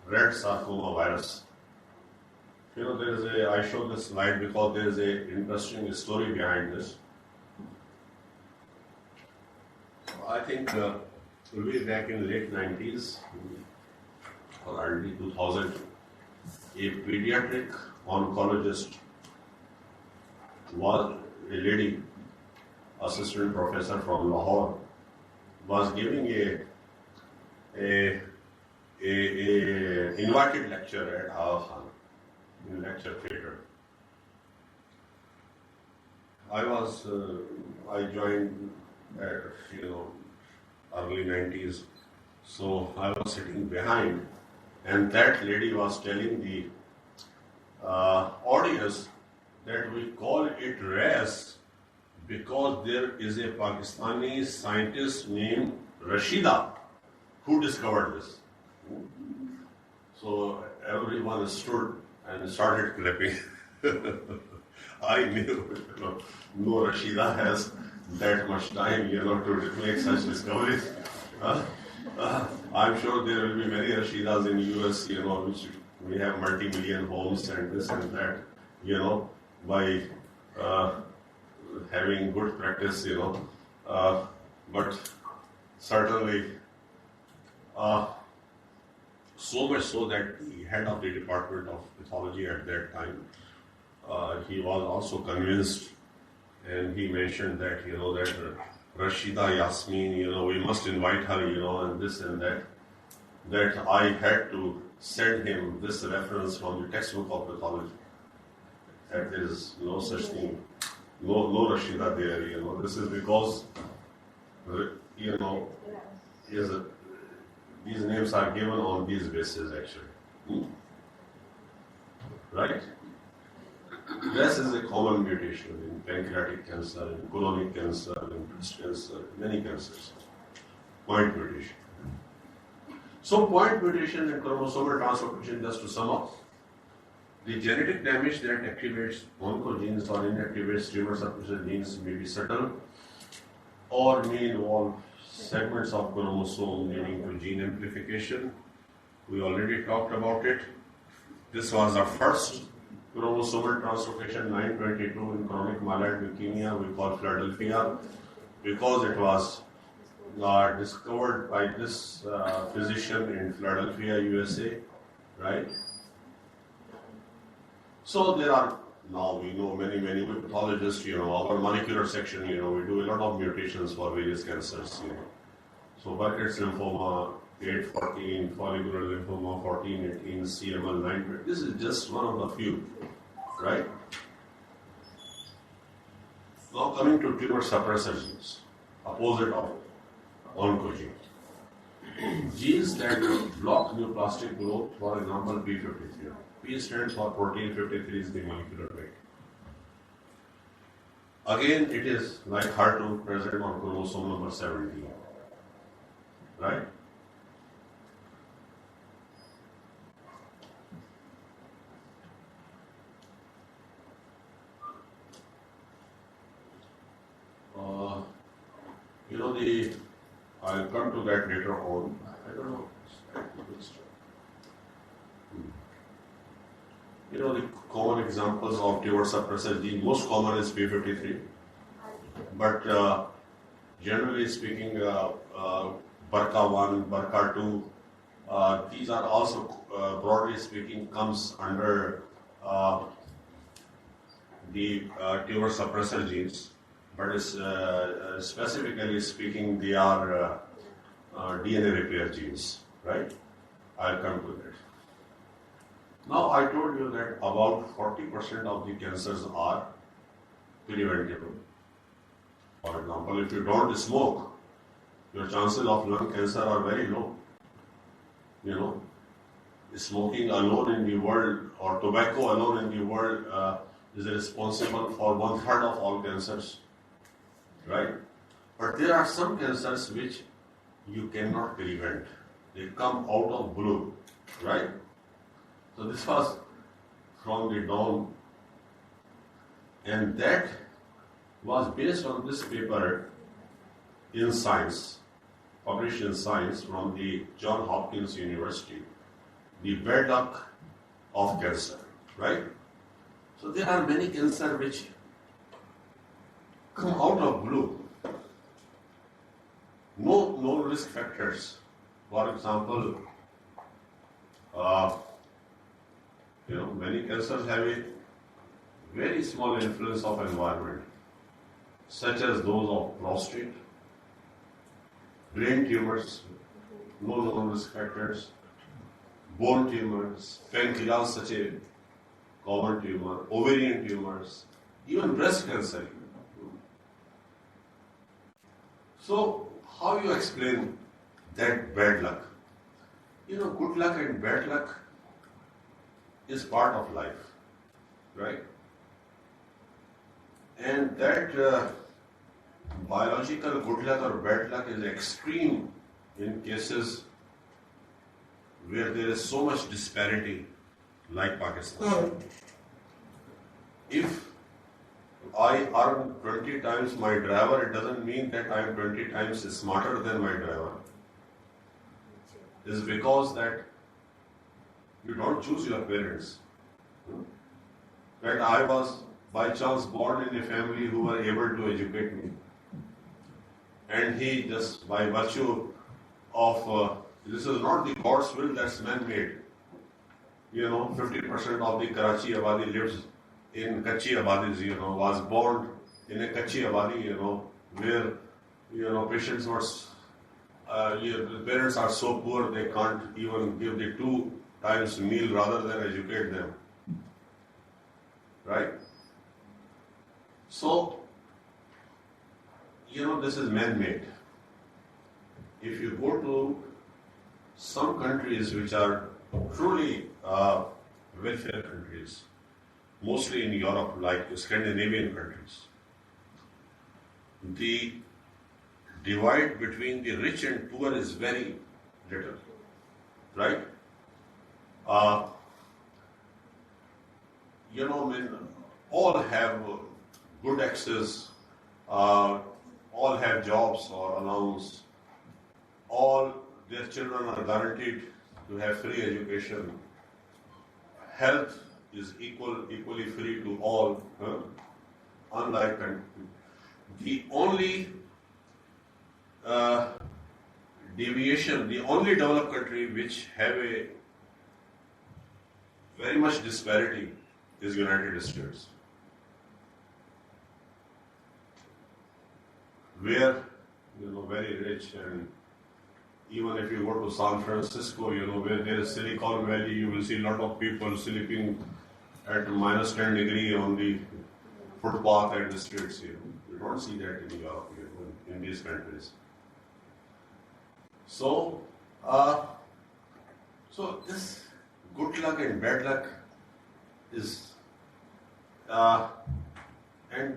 red sarcoma virus. I show this slide because there is an interesting story behind this. I think way back in the late 90s or early 2000, a pediatric oncologist was a lady, assistant professor from Lahore, was giving a invited lecture at our hall in lecture theatre. I joined at early 90s, so I was sitting behind, and that lady was telling the audience that we call it RAS because there is a Pakistani scientist named Rashida who discovered this. So everyone stood and started clapping. I knew no Rashida has that much time, to make such discoveries. I'm sure there will be many Rashidas in US, which we have multi-million homes and this and that, by having good practice, but certainly so much so that the head of the Department of Pathology at that time, he was also convinced, and he mentioned that, that Rashida Yasmin, we must invite her, and this and that I had to send him this reference from the textbook of pathology. That is no such thing, no Rashida there, this is because, these names are given on these bases actually. Right? This is a common mutation in pancreatic cancer, in colonic cancer, in breast cancer, many cancers. Point mutation. So point mutation and chromosomal translocation, just to sum up, the genetic damage that activates oncogenes or inactivates tumor suppressor genes may be subtle or may involve segments of chromosome leading to gene amplification. We already talked about it. This was our first chromosomal translocation 922 in chronic myeloid leukemia, we call Philadelphia, because it was discovered by this physician in Philadelphia, USA, right? So there are, now we know many pathologists, our molecular section, we do a lot of mutations for various cancers, So Burkitt's lymphoma, 814, follicular lymphoma, 1418, CML, 920. This is just one of the few, right? Now coming to tumor suppressor genes, opposite of oncogene. Genes that block neoplastic growth, for example, P53. P stands for protein 53 is the molecular weight. Again, it is like HER2 present on chromosome number 17. Right? I'll come to that later on. I don't know. The common examples of tumor suppressor gene, most common is P53. But generally speaking, BRCA1, BRCA2, these are also, broadly speaking, comes under the tumor suppressor genes, but specifically speaking, they are DNA repair genes, right? I'll come to that. Now, I told you that about 40% of the cancers are preventable. For example, if you don't smoke, your chances of lung cancer are very low. Smoking alone in the world, or tobacco alone in the world, is responsible for 1/3 of all cancers, right? But there are some cancers which you cannot prevent. They come out of blue, right? So this was from the dawn, and that was based on this paper in Science, published in Science from the John Hopkins University, the bad luck of cancer, right? So there are many cancers which come out of blue. No risk factors. For example, many cancers have a very small influence of environment, such as those of prostate, brain tumors, no known risk factors, bone tumors, pancreas, such a common tumor, ovarian tumors, even breast cancer. So, how you explain that bad luck? Good luck and bad luck is part of life, right? And that biological good luck or bad luck is extreme in cases where there is so much disparity, like Pakistan. If I earn 20 times my driver, it doesn't mean that I am 20 times smarter than my driver. It's because that you don't choose your parents. That I was by chance born in a family who were able to educate me. And he just by virtue of, this is not the God's will, that's man-made. 50% of the Karachi Abadi lives in Kachi Abadis, was born in a Kachi Abadi, where, patients were, the parents are so poor they can't even give the 2 times meal rather than educate them. Right? So, this is man-made. If you go to some countries which are truly welfare countries, mostly in Europe, like Scandinavian countries, the divide between the rich and poor is very little, right? All have good access, all have jobs or allowance, all their children are guaranteed to have free education. Health is equally free to all, unlike the only deviation, the only developed country which have a very much disparity is United States, where very rich, and even if you go to San Francisco, where there is Silicon Valley, you will see a lot of people sleeping at -10 degree on the footpath and the streets. You don't see that in Europe, in these countries. So this good luck and bad luck is, and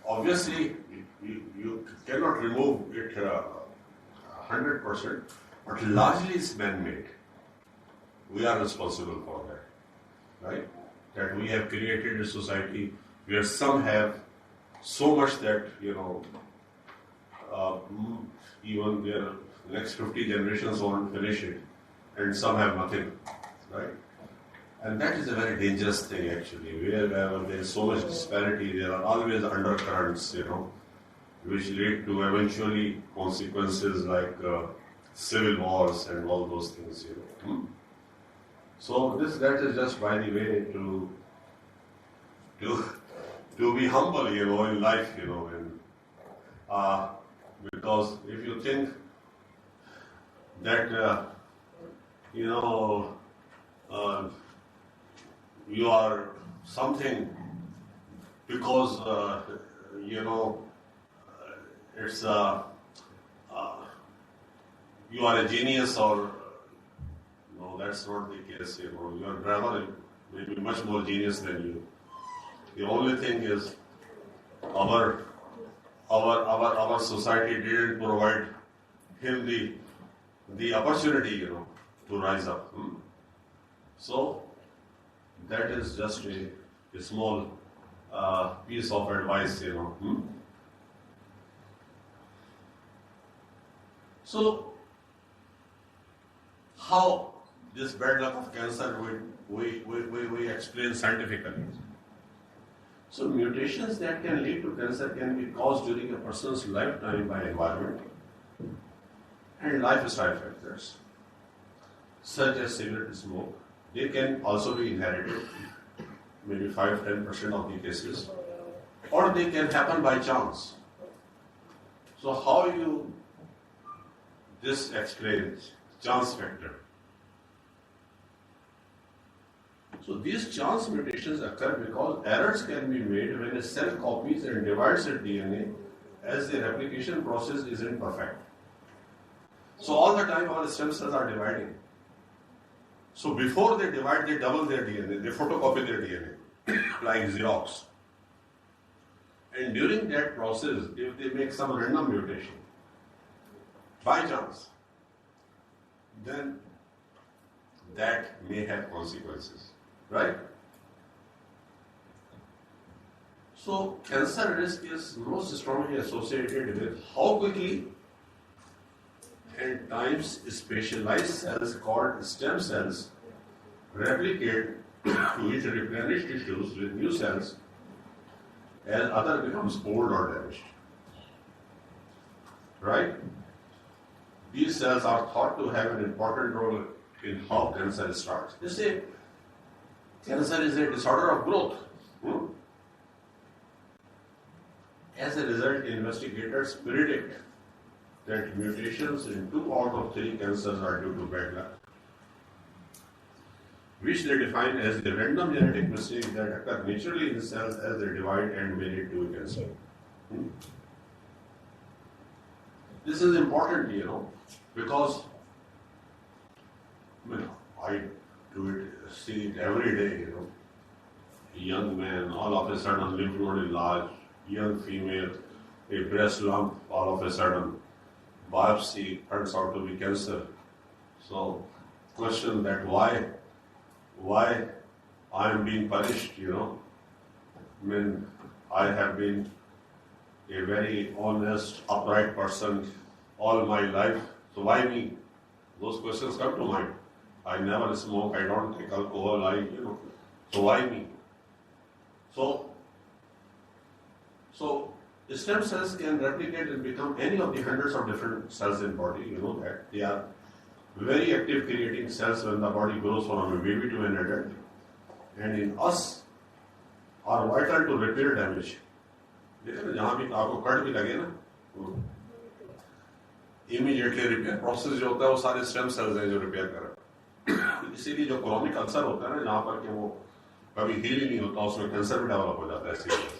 obviously you cannot remove it 100%, but largely it's man-made. We are responsible for that, right? That we have created a society where some have so much that, even their next 50 generations won't finish it, and some have nothing, right? And that is a very dangerous thing, actually. Wherever there is so much disparity, there are always undercurrents, which lead to eventually consequences like civil wars and all those things, So that is just by the way to be humble, in life, and because if you think that you are something because it's you are a genius, or no, that's not the case. Your brother may be much more genius than you. The only thing is our society didn't provide him the opportunity, to rise up. So that is just a small piece of advice, So, how this bad luck of cancer we explain scientifically. So, mutations that can lead to cancer can be caused during a person's lifetime by environment and lifestyle factors, such as cigarette smoke. They can also be inherited, maybe 5-10% of the cases, or they can happen by chance. So how you this explains chance factor? So these chance mutations occur because errors can be made when a cell copies and divides its DNA as the replication process isn't perfect. So all the time our stem cells are dividing. So before they divide, they double their DNA, they photocopy their DNA, like Xerox. And during that process, if they make some random mutation, by chance, then that may have consequences, right? So cancer risk is most strongly associated with how quickly and times specialized cells called stem cells replicate which replenish tissues with new cells as other becomes old or damaged. Right? These cells are thought to have an important role in how cancer starts. They say cancer is a disorder of growth. As a result, investigators predict that mutations in 2 out of 3 cancers are due to bad luck, which they define as the random genetic mistakes that occur naturally in cells as they divide and may lead to a cancer. This is important, because I do it, see it every day, A young man, all of a sudden lymph node enlarged, young female, a breast lump, all of a sudden biopsy turns out to be cancer. So, question that why I am being punished, I have been a very honest, upright person all my life. So why me? Those questions come to mind. I never smoke, I don't take alcohol, so why me? So stem cells can replicate and become any of the hundreds of different cells in body. You know that they are very active creating cells when the body grows from a baby to an adult. And in us are vital to repair damage. देखो जहाँ भी आपको cut भी लगे ना, immediately repair process जो होता है वो सारे stem cells हैं जो repair कर। इसीलिए जो chronic ulcer होता है ना जहाँ पर कि वो कभी heal ही नहीं होता उसमें cancer भी develop हो जाता है serious।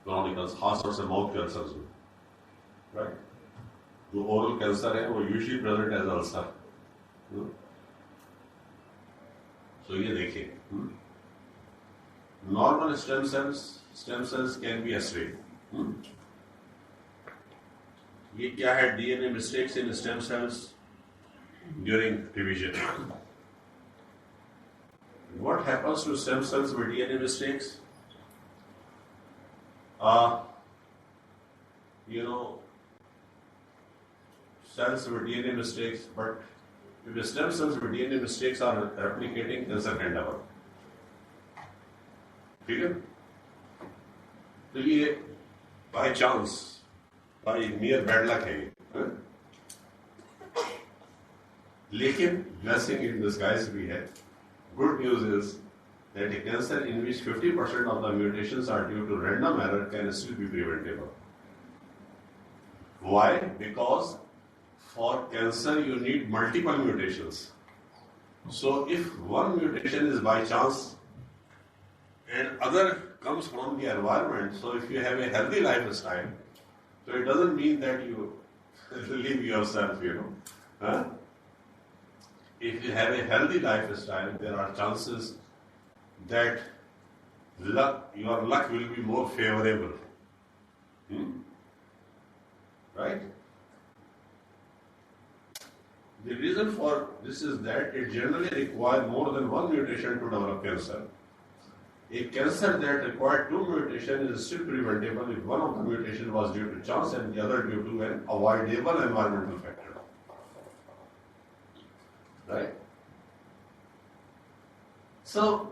Chronic ulcer खास तौर से mouth के ulcers में, right? जो oral cancer है वो usually present as ulcer। So ये देखिए, normal stem cells can be x-rayed. ये क्या है? DNA mistakes in stem cells during division. What happens to stem cells with DNA mistakes? Cells with DNA mistakes, but if the stem cells with DNA mistakes are replicating, cancer can develop. ठीक है? तो ये by chance, by mere bad luck है ये. लेकिन blessing in disguise भी है. Good news is that a cancer in which 50% of the mutations are due to random error can still be preventable. Why? Because for cancer you need multiple mutations. So if one mutation is by chance and other comes from the environment, so if you have a healthy lifestyle, so it doesn't mean that you live yourself, Huh? If you have a healthy lifestyle, there are chances that your luck will be more favorable. Right? The reason for this is that it generally requires more than one mutation to develop cancer. A cancer that required two mutations is still preventable if one of the mutations was due to chance and the other due to an avoidable environmental factor. Right? So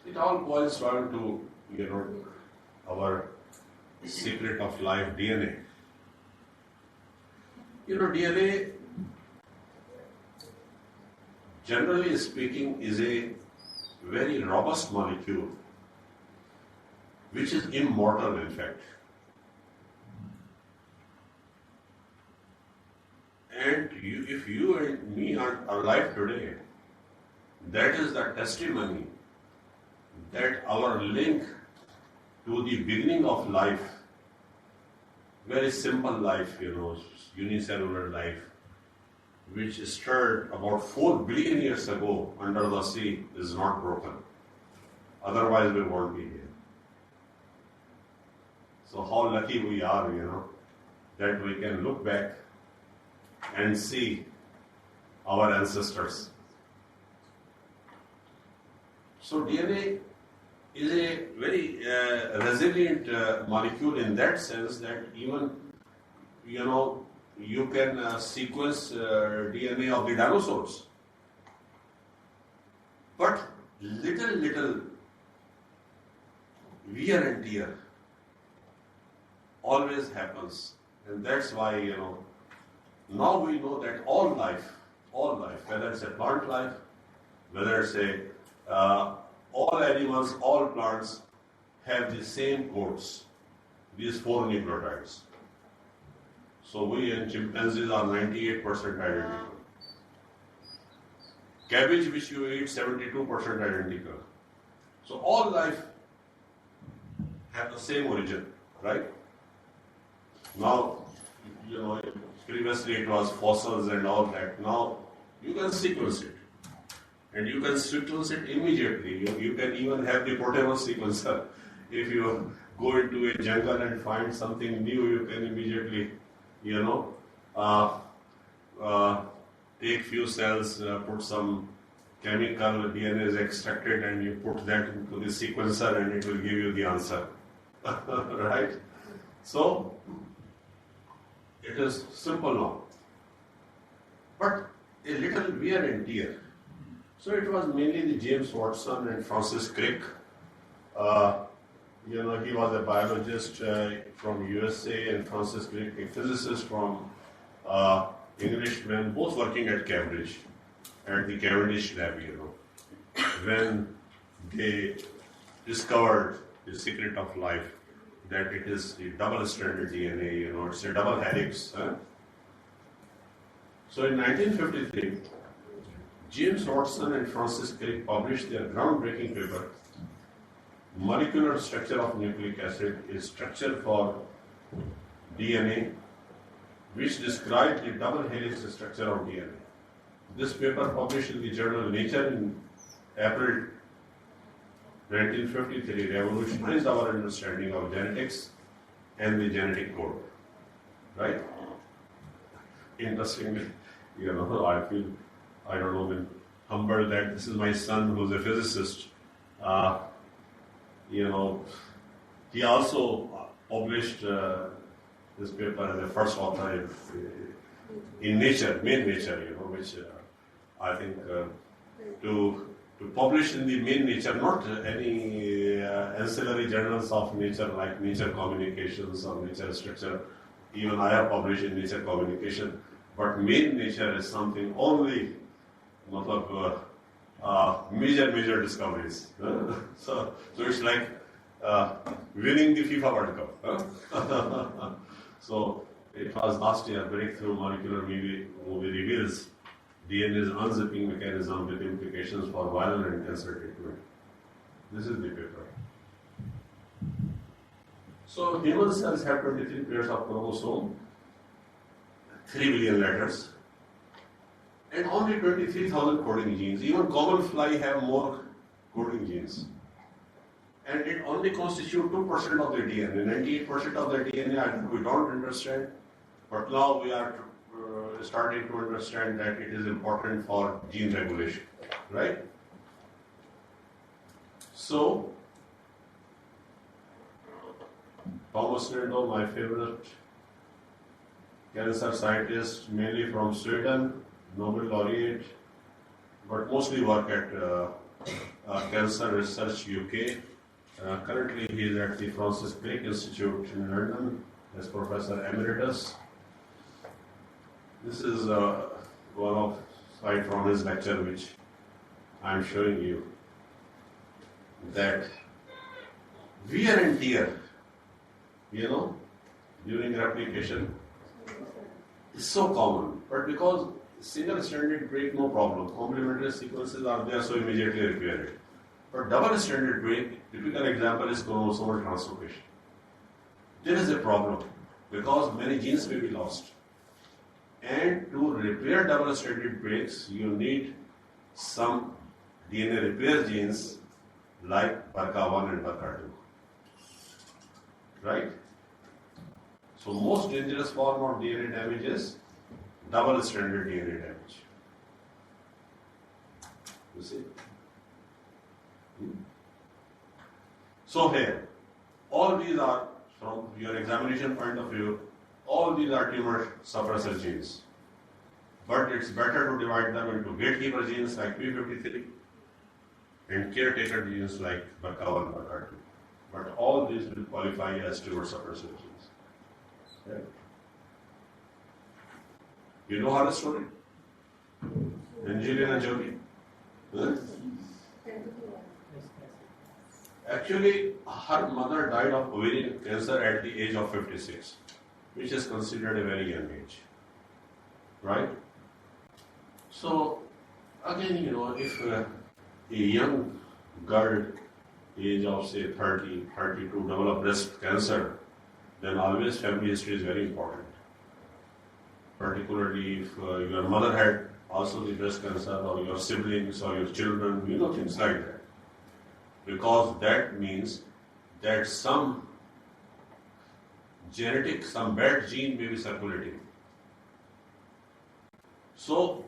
it all boils down to, our secret of life, DNA. DNA, generally speaking, is a very robust molecule, which is immortal, in fact. And if you and me are alive today, that is the testimony that our link to the beginning of life, very simple life, unicellular life, which started about 4 billion years ago under the sea, is not broken. Otherwise, we won't be here. So how lucky we are, that we can look back and see our ancestors. So DNA is a very resilient molecule in that sense that even, you can sequence DNA of the dinosaurs. But little wear and tear always happens. And that's why, now we know that all life, whether it's a plant life, whether it's all animals, all plants have the same codes, these 4 nucleotides. So we and chimpanzees are 98% identical. Cabbage which you eat, 72% identical. So all life have the same origin, right? Now, previously it was fossils and all that. Now you can sequence it. And you can sequence it immediately. You can even have the portable sequencer. If you go into a jungle and find something new, you can immediately, take few cells, put some chemical, DNA is extracted, and you put that into the sequencer and it will give you the answer. Right? So, it is simple now. But a little wear and tear. So it was mainly the James Watson and Francis Crick. He was a biologist from USA, and Francis Crick, a physicist from Englishman, both working at Cambridge, at the Cavendish lab, when they discovered the secret of life, that it is the double-stranded DNA, it's a double helix. So in 1953, James Watson and Francis Crick published their groundbreaking paper, Molecular Structure of Nucleic Acid, a structure for DNA, which described the double helix structure of DNA. This paper, published in the journal Nature in April 1953, revolutionized our understanding of genetics and the genetic code. Right? Interestingly, I don't know, been humbled that this is my son who's a physicist. He also published this paper as a first author in Nature, main Nature, which I think to publish in the main Nature, not any ancillary journals of Nature like Nature Communications or Nature Structure. Even I have published in Nature Communication, but main Nature is something only major discoveries. So it's like winning the FIFA World Cup. So it was last year, breakthrough molecular movie reveals DNA's unzipping mechanism with implications for viral and cancer treatment. This is the paper. So human cells have 23 pairs of chromosome, 3 billion letters, and only 23,000 coding genes. Even common fly have more coding genes. And it only constitutes 2% of the DNA. 98% of the DNA we don't understand, but now we are starting to understand that it is important for gene regulation, right? So, Thomas Lindau, my favorite cancer scientist, mainly from Sweden, Nobel laureate, but mostly work at Cancer Research UK. Currently, he is at the Francis Crick Institute in London as Professor Emeritus. This is one of slide from his lecture, which I am showing you. That wear and tear, during replication is so common, but because single-stranded break, no problem. Complementary sequences are there, so immediately repair it. But double-stranded break, typical example is chromosomal translocation. There is a problem because many genes may be lost. And to repair double-stranded breaks, you need some DNA repair genes like BRCA1 and BRCA2. Right? So most dangerous form of DNA damage is double-stranded DNA damage. You see? So here, all these are, from your examination point of view, all these are tumor suppressor genes. But it's better to divide them into gatekeeper genes like P53 and caretaker genes like BRCA1, BRCA2. But all these will qualify as tumor suppressor genes. Okay. You know her story? Angelina Jolie? Huh? Actually, her mother died of ovarian cancer at the age of 56, which is considered a very young age. Right? So, again, if a young girl, age of say 30, 32, develop breast cancer, then always family history is very important. Particularly if your mother had also the breast cancer, or your siblings, or your children, things like that. Because that means that some bad gene may be circulating. So,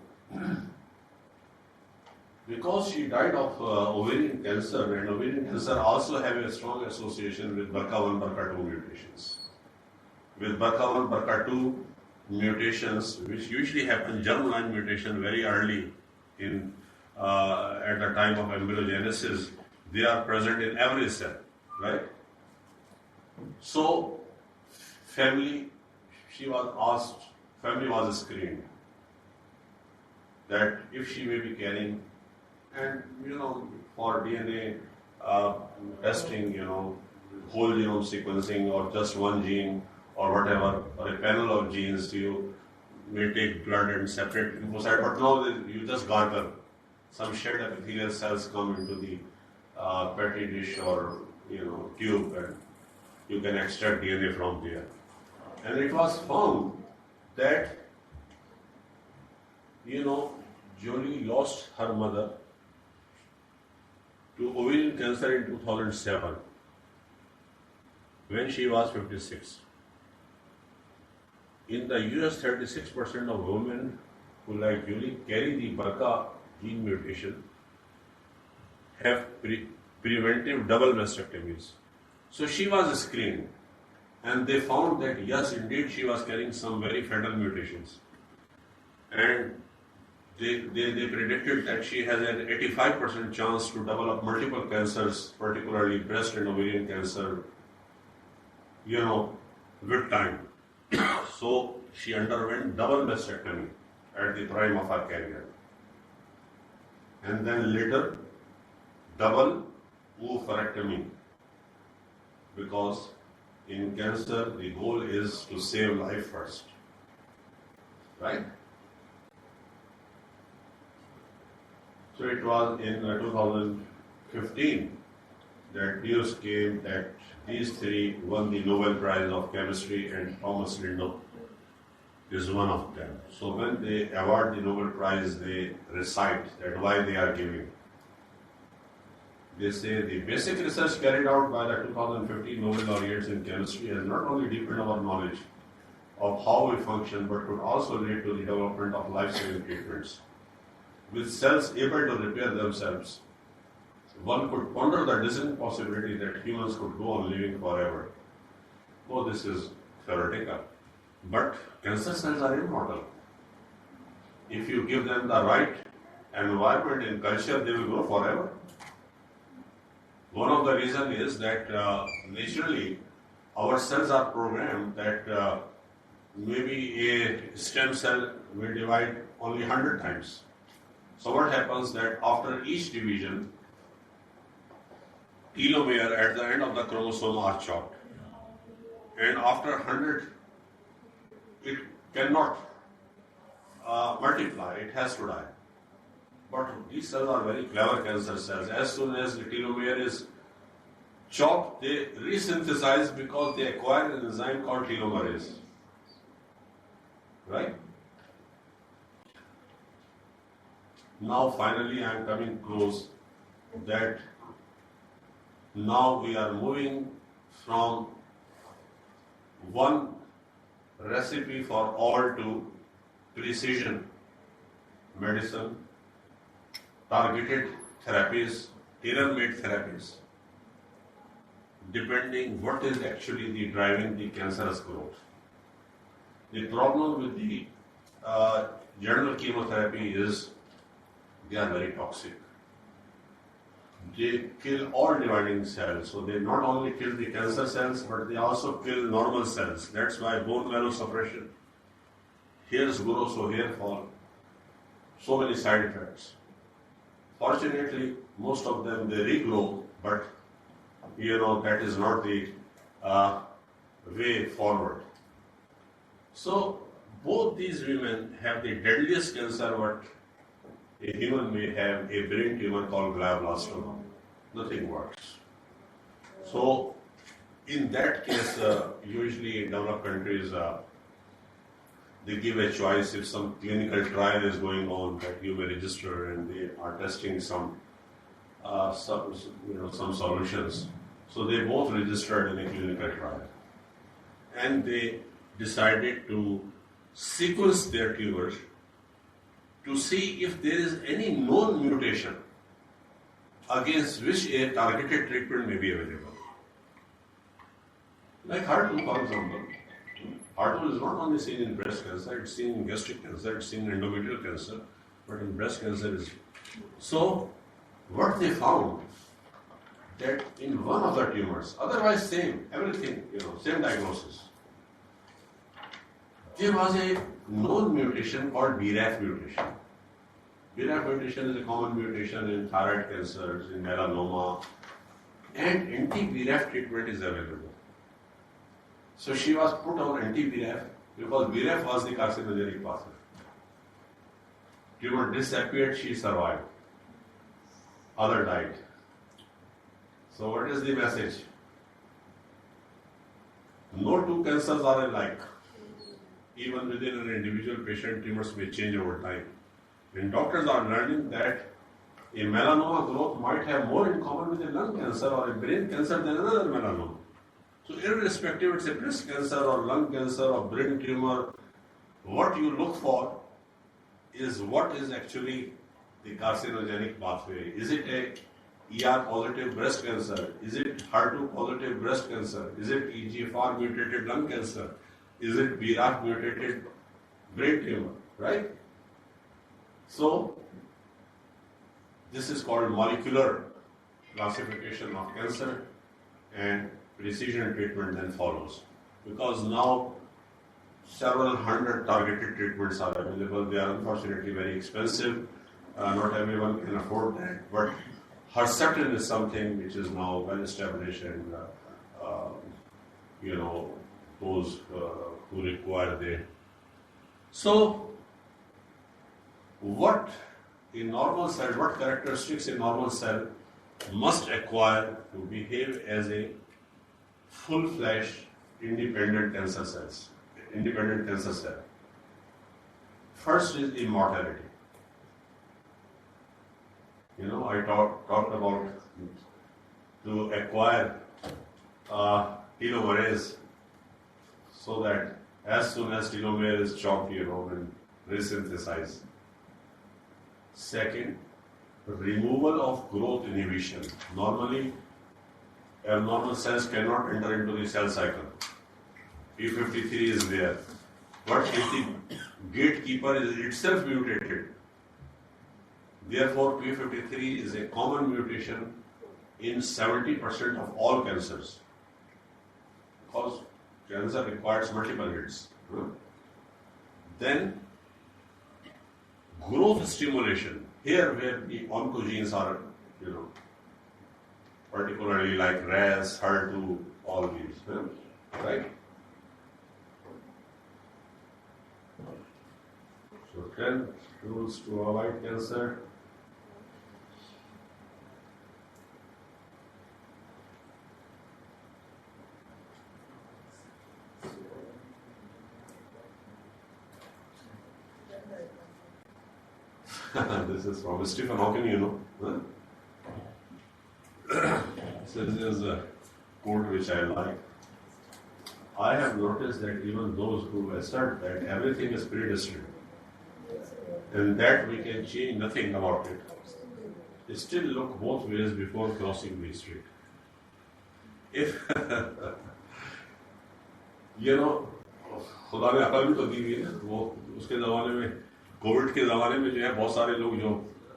because she died of ovarian cancer, and ovarian cancer also have a strong association with BRCA1, BRCA2 mutations. With BRCA1, BRCA2 mutations, which usually happen germline mutation very early at the time of embryogenesis, they are present in every cell, right? So, family was screened that if she may be carrying, and for DNA testing, whole genome sequencing or just one gene or whatever, or a panel of genes, you may take blood and separate lymphocyte, but now you just gargle. Some shed epithelial cells come into the petri dish or tube, and you can extract DNA from there. And it was found that Jolie lost her mother to ovarian cancer in 2007 when she was 56. In the US, 36% of women who, like Jolie, carry the BRCA gene mutation have preventive double mastectomies. So she was screened, and they found that yes, indeed, she was carrying some very fatal mutations. And they predicted that she has an 85% chance to develop multiple cancers, particularly breast and ovarian cancer, with time. So she underwent double mastectomy at the prime of her career. And then later, double oophorectomy, because in cancer, the goal is to save life first. Right? So it was in 2015 that news came that these three won the Nobel Prize of Chemistry, and Thomas Lindau is one of them. So when they award the Nobel Prize, they recite that why they are giving. They say the basic research carried out by the 2015 Nobel laureates in chemistry has not only deepened our knowledge of how we function, but could also lead to the development of life-saving treatments. With cells able to repair themselves, one could ponder the distant possibility that humans could go on living forever. Oh, this is theoretical. But cancer cells are immortal. If you give them the right environment in culture, they will grow forever. One of the reasons is that naturally our cells are programmed that maybe a stem cell will divide only 100 times. So what happens that after each division, telomere at the end of the chromosome are chopped. And after 100, it cannot multiply, it has to die. But these cells are very clever cancer cells. As soon as the telomere is chopped, they resynthesize because they acquire an enzyme called telomerase. Right? Now finally I am coming close that now we are moving from one recipe for all to precision medicine, targeted therapies, tailor-made therapies, depending what is actually the driving the cancerous growth. The problem with the general chemotherapy is they are very toxic. They kill all dividing cells. So they not only kill the cancer cells, but they also kill normal cells. That's why bone marrow suppression, hairs grow, so hair fall. So many side effects. Fortunately, most of them they regrow, but that is not the way forward. So both these women have the deadliest cancer what a human may have, a brain tumor called glioblastoma. Nothing works. So in that case, usually in developed countries, they give a choice if some clinical trial is going on that you may register, and they are testing some solutions. So they both registered in a clinical trial, and they decided to sequence their tumors to see if there is any known mutation against which a targeted treatment may be available. Like HER2, for example. HER2 is not only seen in breast cancer, it's seen in gastric cancer, it's seen in endometrial cancer, but in breast cancer is. So, what they found that in one of the tumors, otherwise same, everything, same diagnosis, there was a known mutation called BRAF mutation. BRAF mutation is a common mutation in thyroid cancers, in melanoma, and anti-BRAF treatment is available. So she was put on anti-BRAF because BRAF was the carcinogenic pathway. Tumor disappeared, she survived. Other died. So what is the message? No two cancers are alike. Even within an individual patient, tumors may change over time. And doctors are learning that a melanoma growth might have more in common with a lung cancer or a brain cancer than another melanoma. So irrespective, it's a breast cancer or lung cancer or brain tumor, what you look for is what is actually the carcinogenic pathway. Is it a ER positive breast cancer? Is it HER2 positive breast cancer? Is it EGFR mutated lung cancer? Is it BRAF mutated brain tumor? Right? So, this is called molecular classification of cancer, and precision treatment then follows. Because now several hundred targeted treatments are available. They are unfortunately very expensive. Not everyone can afford that. But Herceptin is something which is now well established, and those who require that. So, what characteristics a normal cell must acquire to behave as a full-fledged independent cancer cell? First is immortality. I talked about to acquire telomerase so that as soon as telomere is chopped, and resynthesize. Second, removal of growth inhibition. Normally, abnormal cells cannot enter into the cell cycle. P53 is there. But if the gatekeeper is itself mutated, therefore P53 is a common mutation in 70% of all cancers. Because cancer requires multiple hits. Then growth stimulation, here where the oncogenes are, particularly like RAS, HER2, all these, right? So 10 rules to avoid cancer. This is from Stephen Hawking, Huh? So this is a quote which I like. I have noticed that even those who assert that everything is predestined and that we can change nothing about it, they still look both ways before crossing the street. If, खुदा ने अकल भी तो दी हुई है ना, वो उसके ज़माने में कोविड के ज़माने में जो है बहुत सारे लोग जो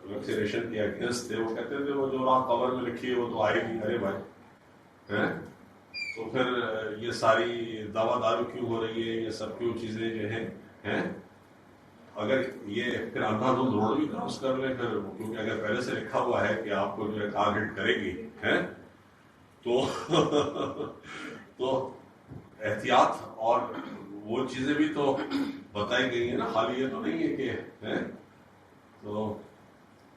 वैक्सीनेशन के अगेंस्ट थे वो कहते थे वो जो रात कवर में लिखी है वो तो आएगी, अरे भाई हैं, तो फिर ये सारी दवा दारू क्यों हो रही है, ये सब क्यों चीज़ें जो हैं, अगर ये फिर अंधाधुंध रोड भी क्रॉस कर ले फिर, क्योंकि अगर पहले से लिखा हुआ है कि आपको जो है कार हिट करेगी, हैं, तो एहतियात और वो चीजें भी तो बताई गई है ना, खाली ये तो नहीं है कि हैं, तो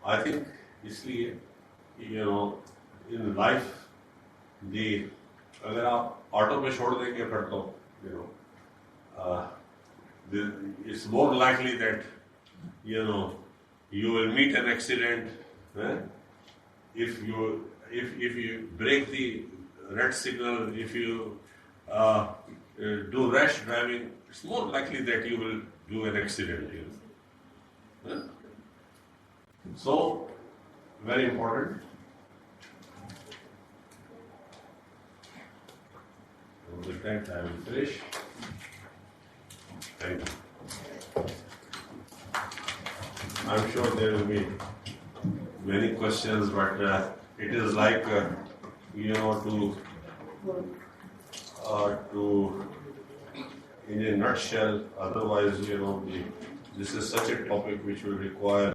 आई थिंक इसलिए इन लाइफ अगर आप ऑटो पे छोड़ देंगे फिर तो it's more likely that you will meet an accident if you break the red signal, if you do rash driving, it's more likely that you will do an accident. So very important. The time I will finish. Thank you. I'm sure there will be many questions, but it is like to in a nutshell. Otherwise, this is such a topic which will require